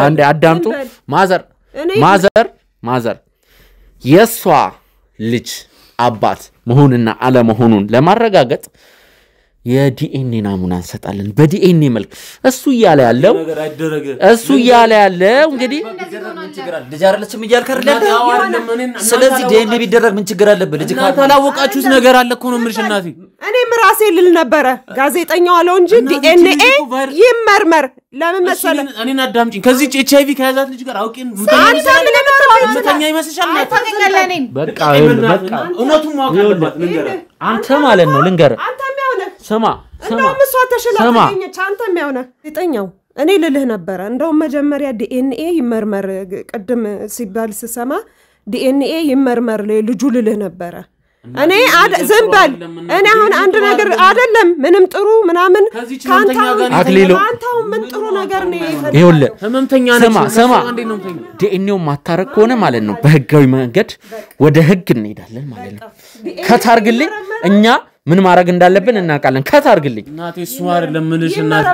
አንዴ አዳምጡ ማዘር የሷ ልጅ አባት መሆንና አለመሆኑን ለማረጋገጥ የዲኤንኤ ናሙና እንሰጣለን በዲኤንኤ መልክ እሱ እያለ ያለው እንግዲህ ልጅ አይደለችም እያልክ አይደል ስለዚህ ዲኤንኤ ቢደረግ ምን ችግር አለበት ልጅ ካላወቃችሁት ነገር አለ እኮ ነው ምርሽ እናቴ እኔም ራሴ ልል ነበር ጋዜጠኛው አለው እንጂ ዲኤንኤ ይመርመር ለምን መሰለህ እኔን አዳምጪኝ ከዚህ ኤችአይቪ ከያዛት ልጅ ጋር አውቄን ሙተኛ ይመስልሻል በቃ እውነቱን ማወቅ አለባት ልንገርህ አንተ ማለት ነው ልንገርህ ስማ እንደውም እሷ ተሽላተኛች አንተም ያውነ ጋዜጠኛው እኔ ልልህ ነበር እንደውም መጀመሪያ ዲኤንኤ ይመርመር ቀደም ሲባል ስሰማ ዲኤንኤ ይመርመር ልጁ ልልህ ነበር እኔ ዘንባል እኔ አሁን አንድ ነገር አይደለም ምንም ጥሩ ምናምን ካንታው ምን ጥሩ ነገር ነው ይኸውልህ ህመምተኛ ነች ስማ ዲኤንኤው ማታረቅ ሆነ ማለት ነው በህጋዊ መንገድ ወደ ህግ እንሄዳለን ማለት ነው ከታርግልኝ እኛ ምን ማድረግ እንዳለብን እናውቃለን ከታርግልኝ እናቴ እሱ አይደለም ምንሽ እናቴ